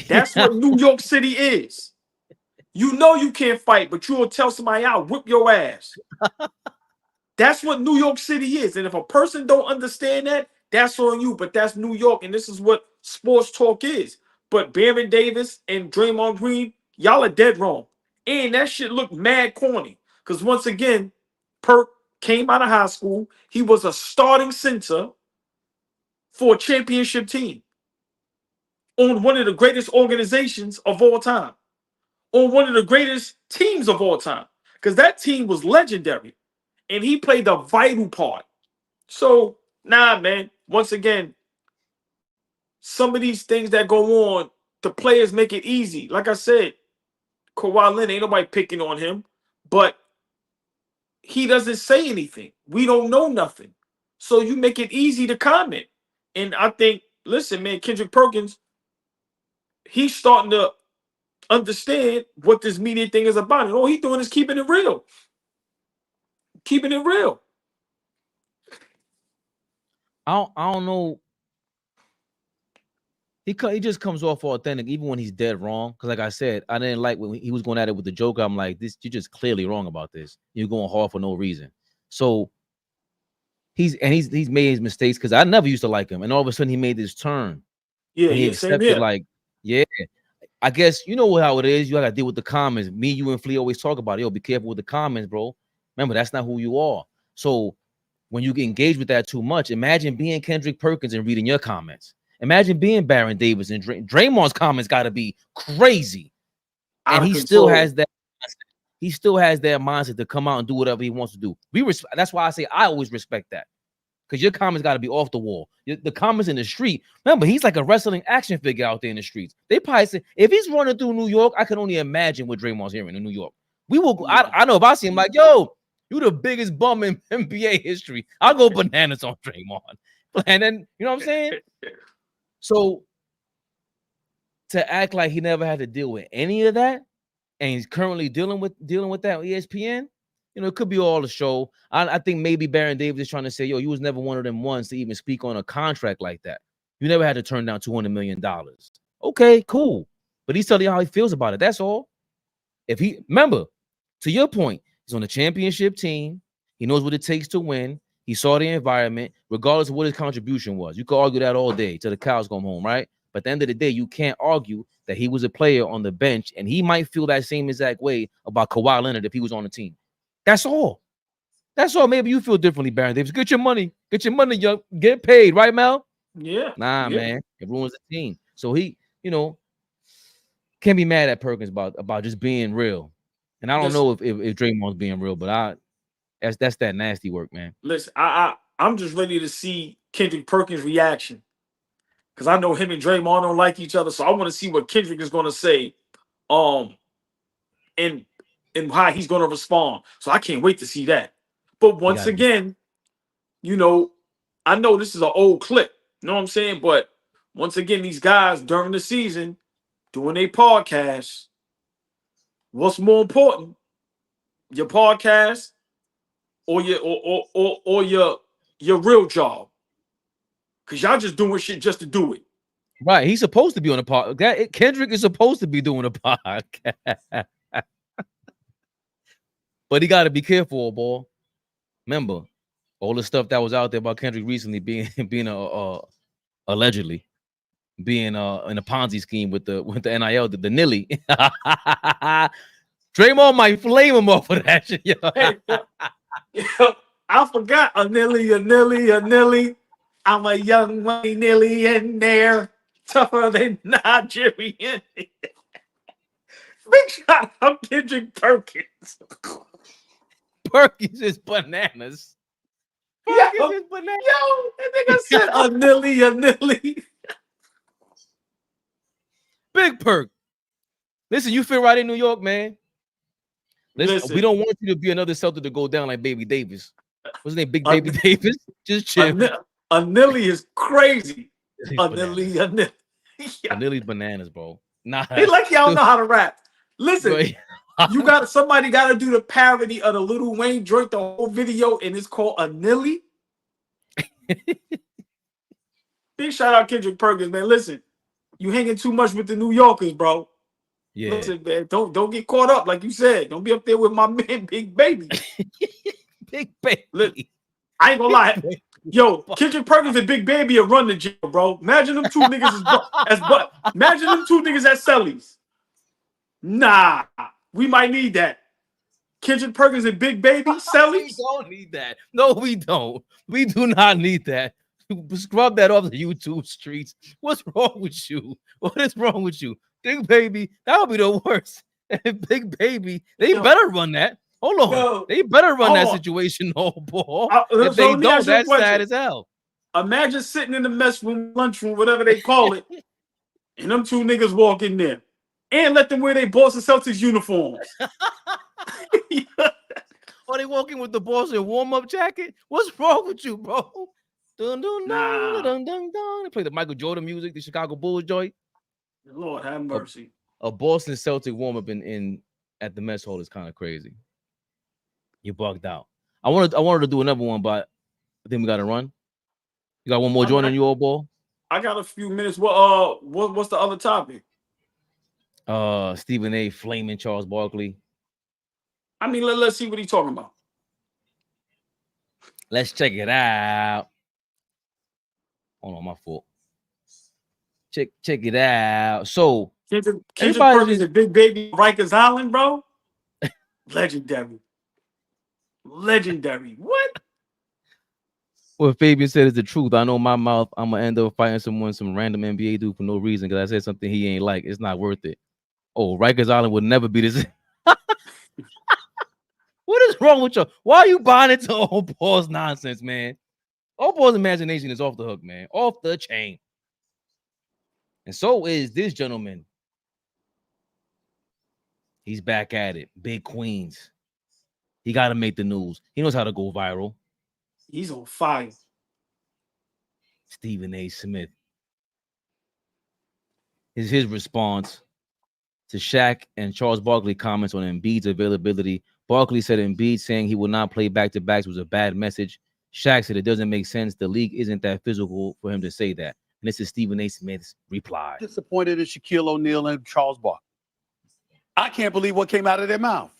That's what New York City is. You know you can't fight, but you will tell somebody, I'll whip your ass. That's what New York City is. And if a person don't understand that, that's on you. But that's New York, and this is what sports talk is. But Baron Davis and Draymond Green, y'all are dead wrong. And that shit looked mad corny. Because once again, Perk came out of high school. He was a starting center for a championship team on one of the greatest organizations of all time, on one of the greatest teams of all time, because that team was legendary, and he played a vital part. So, nah, man, once again, some of these things that go on, the players make it easy. Like I said, Kawhi Leonard, ain't nobody picking on him, but he doesn't say anything. We don't know nothing. So you make it easy to comment. And I think, listen, man, Kendrick Perkins, he's starting to understand what this media thing is about. And all he's doing is keeping it real. Keeping it real. I don't know. He just comes off authentic, even when he's dead wrong. Because like I said, I didn't like when he was going at it with the Joker. I'm like, this, you're just clearly wrong about this. You're going hard for no reason. So he's made his mistakes, because I never used to like him. And all of a sudden he made this turn. Yeah, and he same accepted, here. like, yeah. I guess you know how it is. You gotta deal with the comments. Me, you, and Flea always talk about it. Yo, be careful with the comments, bro. Remember, that's not who you are. So when you get engaged with that too much, imagine being Kendrick Perkins and reading your comments. Imagine being Baron Davis and Draymond's comments got to be crazy. And he still has that. He still has that mindset to come out and do whatever he wants to do. That's why I say I always respect that, because your comments got to be off the wall. The comments in the street. Remember, he's like a wrestling action figure out there in the streets. They probably say, if he's running through New York, I can only imagine what Draymond's hearing in New York. We will. I know if I see him, like, yo, you the biggest bum in NBA history, I'll go bananas on Draymond. And then, you know what I'm saying? So to act like he never had to deal with any of that, and he's currently dealing with that on ESPN, you know, it could be all a show. I think maybe Baron Davis is trying to say, yo, you was never one of them ones to even speak on a contract like that. You never had to turn down $200 million. Okay, cool. But he's telling you how he feels about it. That's all. Remember, to your point, he's on the championship team. He knows what it takes to win. He saw the environment, regardless of what his contribution was. You could argue that all day till the cows come home, right? But at the end of the day, you can't argue that he was a player on the bench, and he might feel that same exact way about Kawhi Leonard if he was on the team. That's all. That's all. Maybe you feel differently, Baron Davis. Get your money. Get your money, young. Get paid, right, Mel? Yeah. Nah, man. It ruins the team. So he, you know, can't be mad at Perkins about just being real. And I don't know if Draymond's being real, but that's that nasty work, man. Listen, I'm just ready to see Kendrick Perkins' reaction, because I know him and Draymond don't like each other. So I want to see what Kendrick is going to say, and how he's going to respond. So I can't wait to see that. But once again, you know, I know this is an old clip. You know what I'm saying? But once again, these guys during the season doing a podcast. What's more important, your podcast or your real job? Because y'all just doing shit just to do it. Right. He's supposed to be on a podcast. Kendrick is supposed to be doing a podcast. But he got to be careful, boy. Remember, all the stuff that was out there about Kendrick recently being allegedly being in a Ponzi scheme with the NIL, the Nilly. Draymond might flame him off of that shit. Yo. Hey, yo, I forgot a nilly. I'm a young money millionaire, tougher than Nigerian. Big shout out Kendrick Perkins. Perkins is bananas. Perkins is bananas. Yo, that nigga said a nilly. Big Perk. Listen, you fit right in New York, man. Listen, we don't want you to be another Celtic to go down like Baby Davis. What's his name? Big Baby Davis? Just chill. A nilly is crazy. A nilly. A nilly's bananas, bro. Nah. They like y'all know how to rap. Listen, somebody got to do the parody of the Lil Wayne joint, the whole video, and it's called a nilly. Big shout out Kendrick Perkins, man. Listen, you hanging too much with the New Yorkers, bro. Yeah. Listen, man, don't get caught up, like you said. Don't be up there with my man, Big Baby. Big Baby. Look, I ain't gonna lie. Yo, Kendrick Perkins and Big Baby are running the jail, bro. Imagine them two niggas imagine them two niggas at Selly's. Nah, we might need that. Kendrick Perkins and Big Baby, Selly's. We don't need that. No, we don't. We do not need that. Scrub that off the YouTube streets. What's wrong with you? What is wrong with you? Big Baby, that would be the worst. And Big Baby, they better run that. Hold on. They better run that situation, ball. If they don't, that's sad as hell. Imagine sitting in the mess room, lunchroom, whatever they call it, and them two niggas walk in there. And let them wear their Boston Celtics uniforms. Or they walk in with the Boston warm-up jacket? What's wrong with you, bro? Dun, dun, dun, dun, dun, dun. They play the Michael Jordan music, the Chicago Bulls joint. Lord have mercy. A Boston Celtic warm-up in at the mess hall is kind of crazy. You bugged out. I wanted to do another one, but I think we got to run. You got one more joint on you, AllBall? I got a few minutes. What's the other topic? Stephen A. flaming Charles Barkley. I mean, let's see what he's talking about. Let's check it out. Hold on, my fault. Check it out. So Kendrick Perkins and Big Baby Rikers Island, bro. Legendary. What? What Fabian said is the truth. I know my mouth. I'm gonna end up fighting some random NBA dude for no reason because I said something he ain't like. It's not worth it. Oh, Rikers Island would never be this. What is wrong with you? Why are you buying into AllBall's nonsense, man? AllBall's imagination is off the hook, man. Off the chain. And so is this gentleman. He's back at it. Big Queens. He got to make the news. He knows how to go viral. He's on fire. Stephen A. Smith. His response to Shaq and Charles Barkley comments on Embiid's availability. Barkley said Embiid saying he will not play back-to-backs was a bad message. Shaq said it doesn't make sense. The league isn't that physical for him to say that. And this is Stephen A. Smith's reply. Disappointed in Shaquille O'Neal and Charles Barkley. I can't believe what came out of their mouth.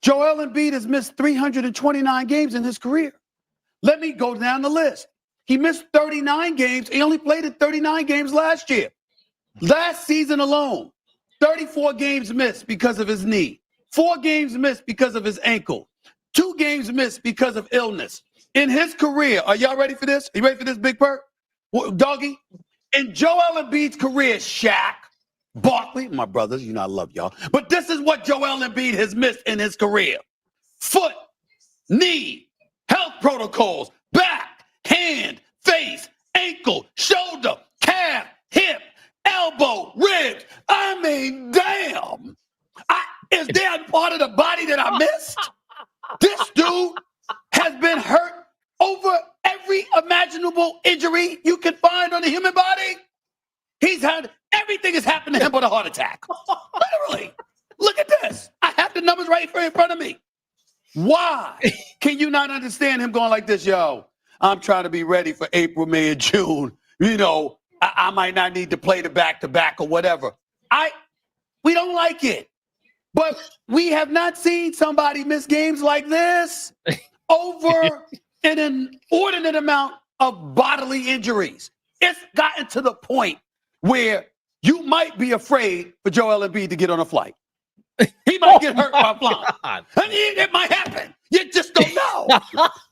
Joel Embiid has missed 329 games in his career. Let me go down the list. He missed 39 games. He only played in 39 games last year. Last season alone, 34 games missed because of his knee. 4 games missed because of his ankle. 2 games missed because of illness. In his career, are y'all ready for this? Are you ready for this, Big Perk? Doggy? In Joel Embiid's career, Shaq, Barkley, my brothers, you know I love y'all. But this is what Joel Embiid has missed in his career. Foot, knee, health protocols, back, hand, face, ankle, shoulder, calf, hip, elbow, ribs. I mean, damn. Is there a part of the body that I missed? This dude has been hurt over every imaginable injury you can find on the human body. He's had everything has happened to him but a heart attack. Literally. Look at this. I have the numbers right in front of me. Why can you not understand him going like this? Yo, I'm trying to be ready for April, May, and June. You know, I might not need to play the back-to-back or whatever. We don't like it. But we have not seen somebody miss games like this over an inordinate amount of bodily injuries. It's gotten to the point where you might be afraid for Joel Embiid to get on a flight. He might get hurt by flying. God. I mean, it might happen. You just don't know.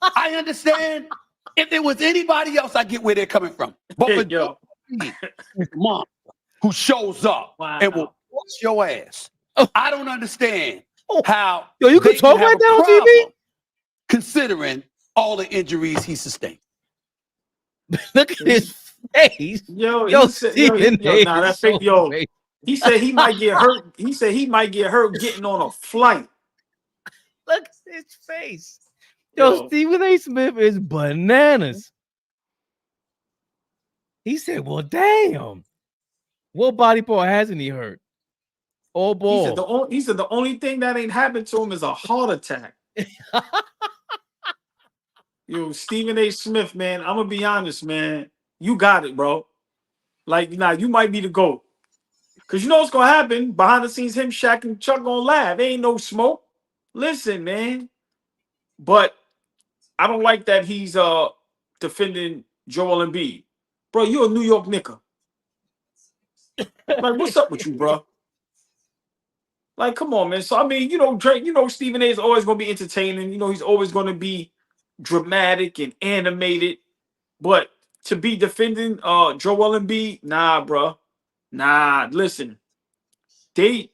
I understand. If it was anybody else, I get where they're coming from. But for Yo. his mom, who shows up and will bust your ass, I don't understand how. Yo, you they can talk have like a that on TV? problem considering all the injuries he sustained. Look at his face. Yo, Yo, he said, yo, Stephen yo, A. nah, that is so fake, yo. crazy. He said he might get hurt. He said he might get hurt getting on a flight. Look at his face. Yo, Yo. Stephen A. Smith is bananas. He said, well, damn. What body part hasn't he hurt? All He said ball. the only thing that ain't happened to him is a heart attack. Yo, Stephen A. Smith, man, I'm gonna be honest, man. You got it, bro. Like, nah, you might be the GOAT. Cause you know what's gonna happen behind the scenes. Him, Shaq, and Chuck gonna laugh. There ain't no smoke. Listen, man. But I don't like that he's defending Joel Embiid. Bro, you're a New York Knicker. Like, what's up with you, bro? Like, come on, man. So I mean, you know, Drake, you know, Stephen A. is always gonna be entertaining. You know, he's always gonna be dramatic and animated. But to be defending Joel Embiid, nah, bro. Nah, listen. They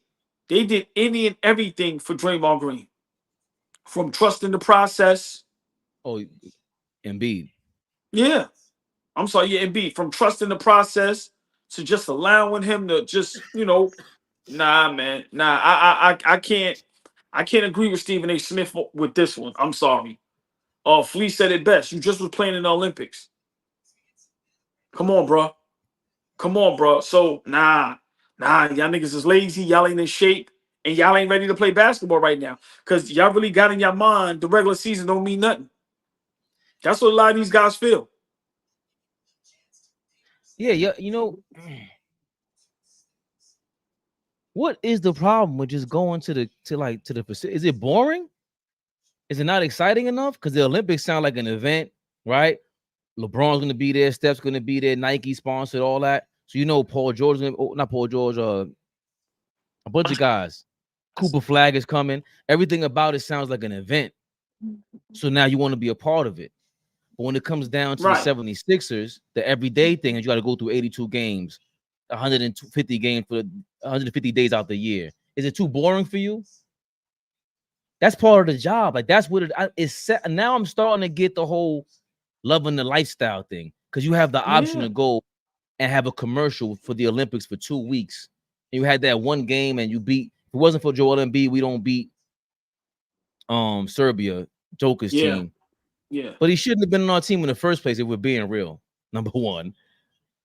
did any and everything for Draymond Green. From trusting the process. Oh, Embiid. Yeah. I'm sorry, yeah, Embiid. From trusting the process to just allowing him to just, you know, nah, man. Nah, I can't agree with Stephen A. Smith with this one. I'm sorry. Flea said it best. You just was playing in the Olympics. Come on, bro. Come on, bro. So y'all niggas is lazy. Y'all ain't in shape, and y'all ain't ready to play basketball right now. Cause y'all really got in your mind the regular season don't mean nothing. That's what a lot of these guys feel. Yeah, you know, what is the problem with just going to the Pacific? Is it boring? Is it not exciting enough? Because the Olympics sound like an event, right? LeBron's gonna be there, Steph's gonna be there, Nike sponsored, all that. So you know Paul George, not Paul George, a bunch of guys. Cooper Flag is coming. Everything about it sounds like an event. So now you want to be a part of it. But when it comes down to the 76ers, the everyday thing is you got to go through 82 games, 150 games for 150 days out the year. Is it too boring for you? That's part of the job. Like that's what it is. Set. Now I'm starting to get the whole loving the lifestyle thing because you have the option to go and have a commercial for the Olympics for 2 weeks. And you had that one game and you beat. If it wasn't for Joel Embiid, we don't beat Serbia, Joker's team. Yeah. But he shouldn't have been on our team in the first place if we're being real. Number one.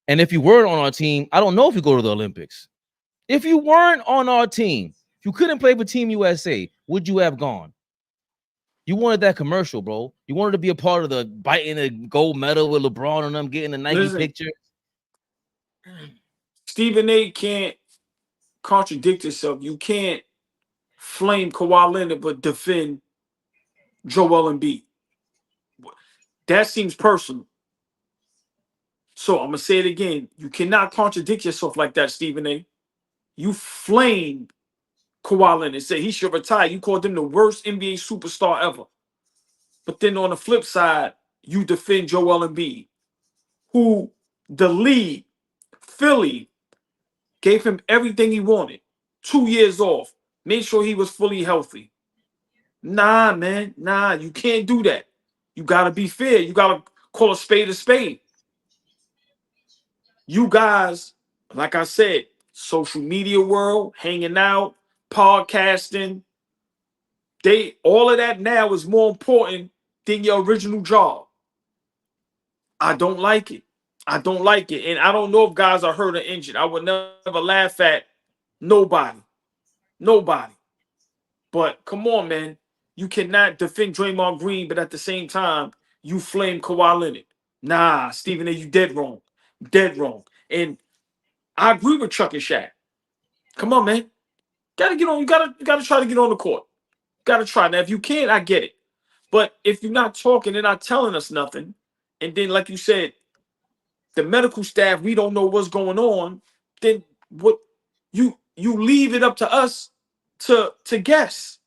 And if you weren't on our team, I don't know if you go to the Olympics. If you weren't on our team, if you couldn't play for Team USA, would you have gone? You wanted that commercial, bro. You wanted to be a part of the biting a gold medal with LeBron and them getting a Nike picture. Stephen A. can't contradict himself. You can't flame Kawhi Leonard but defend Joel Embiid. That seems personal. So I'm gonna say it again. You cannot contradict yourself like that, Stephen A. You flamed Kawhi Leonard and said he should retire. You called him the worst NBA superstar ever. But then on the flip side, you defend Joel Embiid, who the league, Philly, gave him everything he wanted. 2 years off. Made sure he was fully healthy. Nah, man. Nah, you can't do that. You gotta be fair. You gotta call a spade a spade. You guys, like I said, social media world, hanging out, podcasting, all of that now is more important than your original job. I don't like it. I don't like it. And I don't know if guys are hurt or injured. I would never laugh at nobody. Nobody. But come on, man. You cannot defend Draymond Green, but at the same time, you flame Kawhi Leonard. Nah, Stephen A., you dead wrong. Dead wrong. And I agree with Chuck and Shaq. Come on, man. Gotta get on. You gotta try to get on the court. Gotta try. Now, if you can't, I get it. But if you're not talking, they're not telling us nothing. And then, like you said, the medical staff, we don't know what's going on. Then what? You leave it up to us to guess.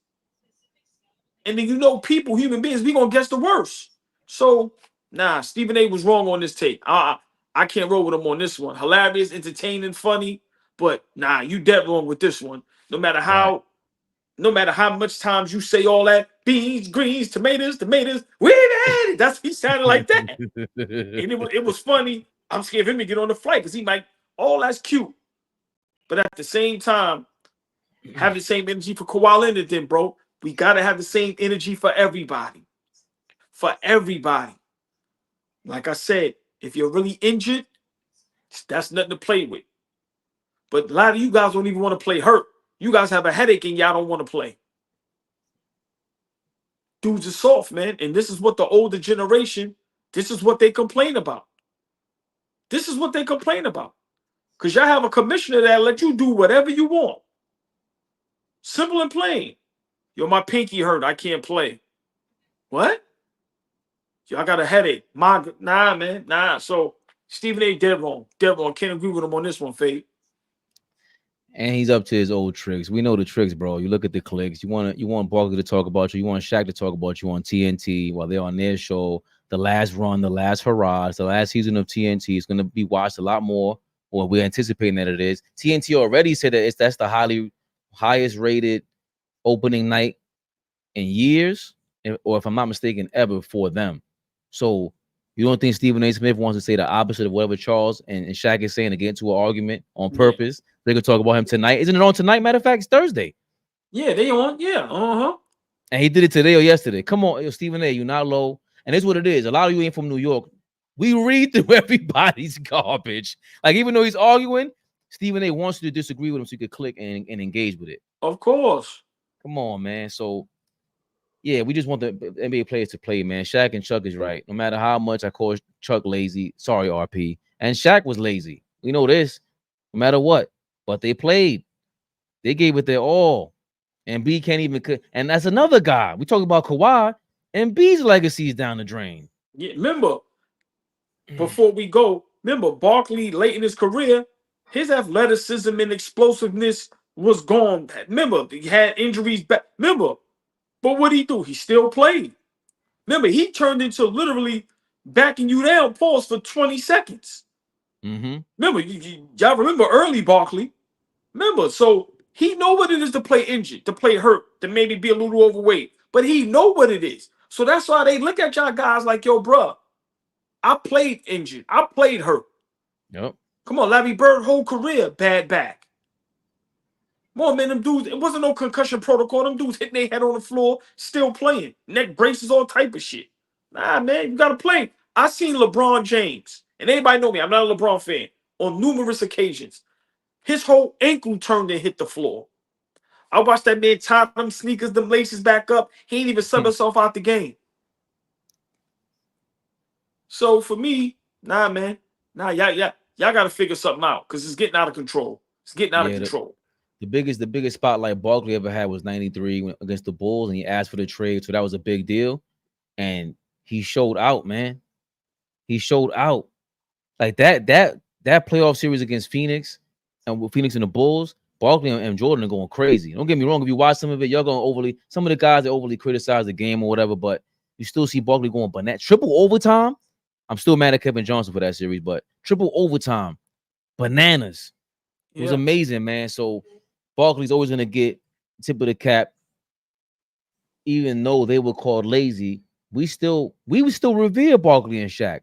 And then people, human beings, we gonna guess the worst. So nah, Stephen A was wrong on this take. I can't roll with him on this one. Hilarious, entertaining, funny, but nah, you dead wrong with this one. No matter how much times you say all that, beans, greens, tomatoes, we made it. That's he sounded like that. And it was funny. I'm scared of him to get on the flight because he might, that's cute. But at the same time, have the same energy for Kawhi Leonard then, bro. We got to have the same energy for everybody. For everybody. Like I said, if you're really injured, that's nothing to play with. But a lot of you guys don't even want to play hurt. You guys have a headache and y'all don't want to play. Dudes are soft, man. And this is what the older generation, this is what they complain about. This is what they complain about. Because y'all have a commissioner that let you do whatever you want. Simple and plain. Yo, my pinky hurt. I can't play. What? Y'all got a headache. Nah, man. Nah. So Stephen A. dead wrong. Dead wrong. Can't agree with him on this one, Fabe. And he's up to his old tricks. We know the tricks, bro. You look at the clicks. You want Barkley to talk about you. You want Shaq to talk about you on TNT while they're on their show. The last run, the last hurrah, it's the last season of TNT. It's going to be watched a lot more, or we're anticipating that it is. TNT already said that that's the highest rated opening night in years, or if I'm not mistaken, ever for them. So you don't think Stephen A. Smith wants to say the opposite of whatever Charles and Shaq is saying to get into an argument on purpose? Yeah. They could talk about him tonight. Isn't it on tonight? Matter of fact, it's Thursday. Yeah, they on. Yeah. And he did it today or yesterday. Come on, Stephen A., you're not low. And it's what it is. A lot of you ain't from New York. We read through everybody's garbage. Like, even though he's arguing, Stephen A. wants you to disagree with him so you could click and engage with it. Of course. Come on, man. So, yeah, we just want the NBA players to play, man. Shaq and Chuck is right. No matter how much I call Chuck lazy, sorry, RP. And Shaq was lazy. We know this. No matter what. But they played. They gave it their all. And B can't even. And that's another guy. We talk about Kawhi. And B's legacy is down the drain. Yeah, remember, before we go, Barkley late in his career, his athleticism and explosiveness was gone. Remember, he had injuries back. Remember, but what he do? He still played. Remember, he turned into literally backing you down, pause for 20 seconds. Remember, y'all remember early Barkley. Remember, so he know what it is to play injured, to play hurt, to maybe be a little overweight. But he know what it is. So that's why they look at y'all guys like, yo, bro, I played injured. I played hurt. Yep. Come on, Larry Bird, whole career, bad back. Come on, man, them dudes, it wasn't no concussion protocol. Them dudes hitting their head on the floor, still playing. Neck braces, all type of shit. Nah, man, you got to play. I seen LeBron James, and anybody know me, I'm not a LeBron fan, on numerous occasions. His whole ankle turned and hit the floor. I watched that man tie them sneakers, them laces back up. He ain't even sub himself out the game. So for me, nah, man. Nah, y'all got to figure something out because it's getting out of control. It's getting out of control. The biggest spotlight Barkley ever had was 93 against the Bulls, and he asked for the trade, so that was a big deal. And he showed out, man. He showed out. Like that playoff series against Phoenix and with Phoenix and the Bulls, Barkley and Jordan are going crazy. Don't get me wrong. If you watch some of it, you're going some of the guys that overly criticize the game or whatever, but you still see Barkley going bananas. Triple overtime. I'm still mad at Kevin Johnson for that series, but triple overtime, bananas. It was amazing, man. So Barkley's always going to get tip of the cap, even though they were called lazy. We would still revere Barkley and Shaq.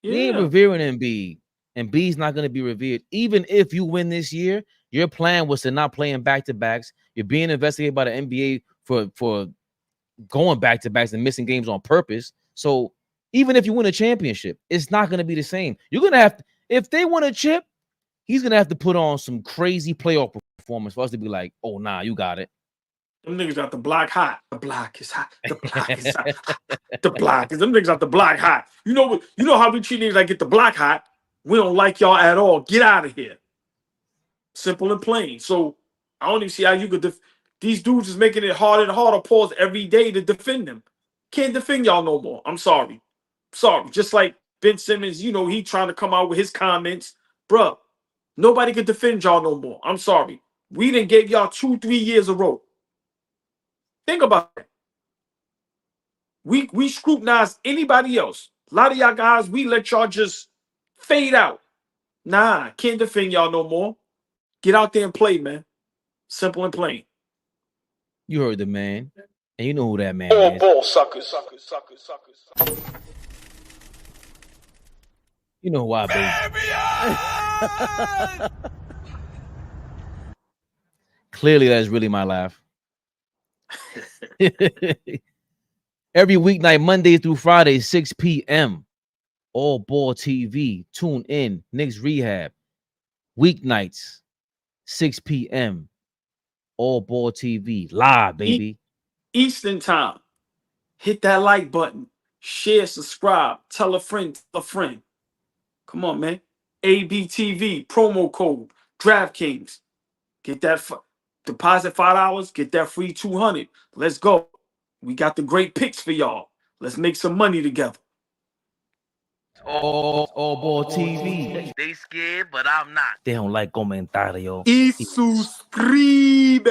We ain't revering Embiid. And B's not going to be revered. Even if you win this year, your plan was to not play in back-to-backs. You're being investigated by the NBA for going back-to-backs and missing games on purpose. So even if you win a championship, it's not going to be the same. You're going to have to, if they win a chip, he's going to have to put on some crazy playoff performance for us to be like, oh, nah, you got it. Them niggas got the block hot. The block is hot. The block is hot. The block is them niggas got the block hot. You know how we treat niggas like get the block hot. We don't like y'all at all. Get out of here. Simple and plain. So I don't even see how you could. These dudes is making it harder and harder. Pause every day to defend them. Can't defend y'all no more. I'm sorry. Sorry. Just like Ben Simmons, he trying to come out with his comments, bruh. Nobody could defend y'all no more. I'm sorry. We didn't give y'all 2-3 years a row. Think about it. We scrutinize anybody else. A lot of y'all guys, we let y'all just fade out. Nah, can't defend y'all no more. Get out there and play, man. Simple and plain. You heard the man. And you know who that man All is. ball suckers. You know why, baby. Clearly, that's really my laugh. Every weeknight, Monday through Friday, 6 p.m. AllBall TV. Tune in. Knicks Rehab. Weeknights, 6 p.m. AllBall TV. Live, baby. Eastern time. Hit that like button. Share, subscribe. Tell a friend. Come on, man. ABTV. Promo code. DraftKings. Get that. Deposit $5. Get that free $200. Let's go. We got the great picks for y'all. Let's make some money together. AllBall TV. They scared, but I'm not. They don't like comentario. Y suscribe.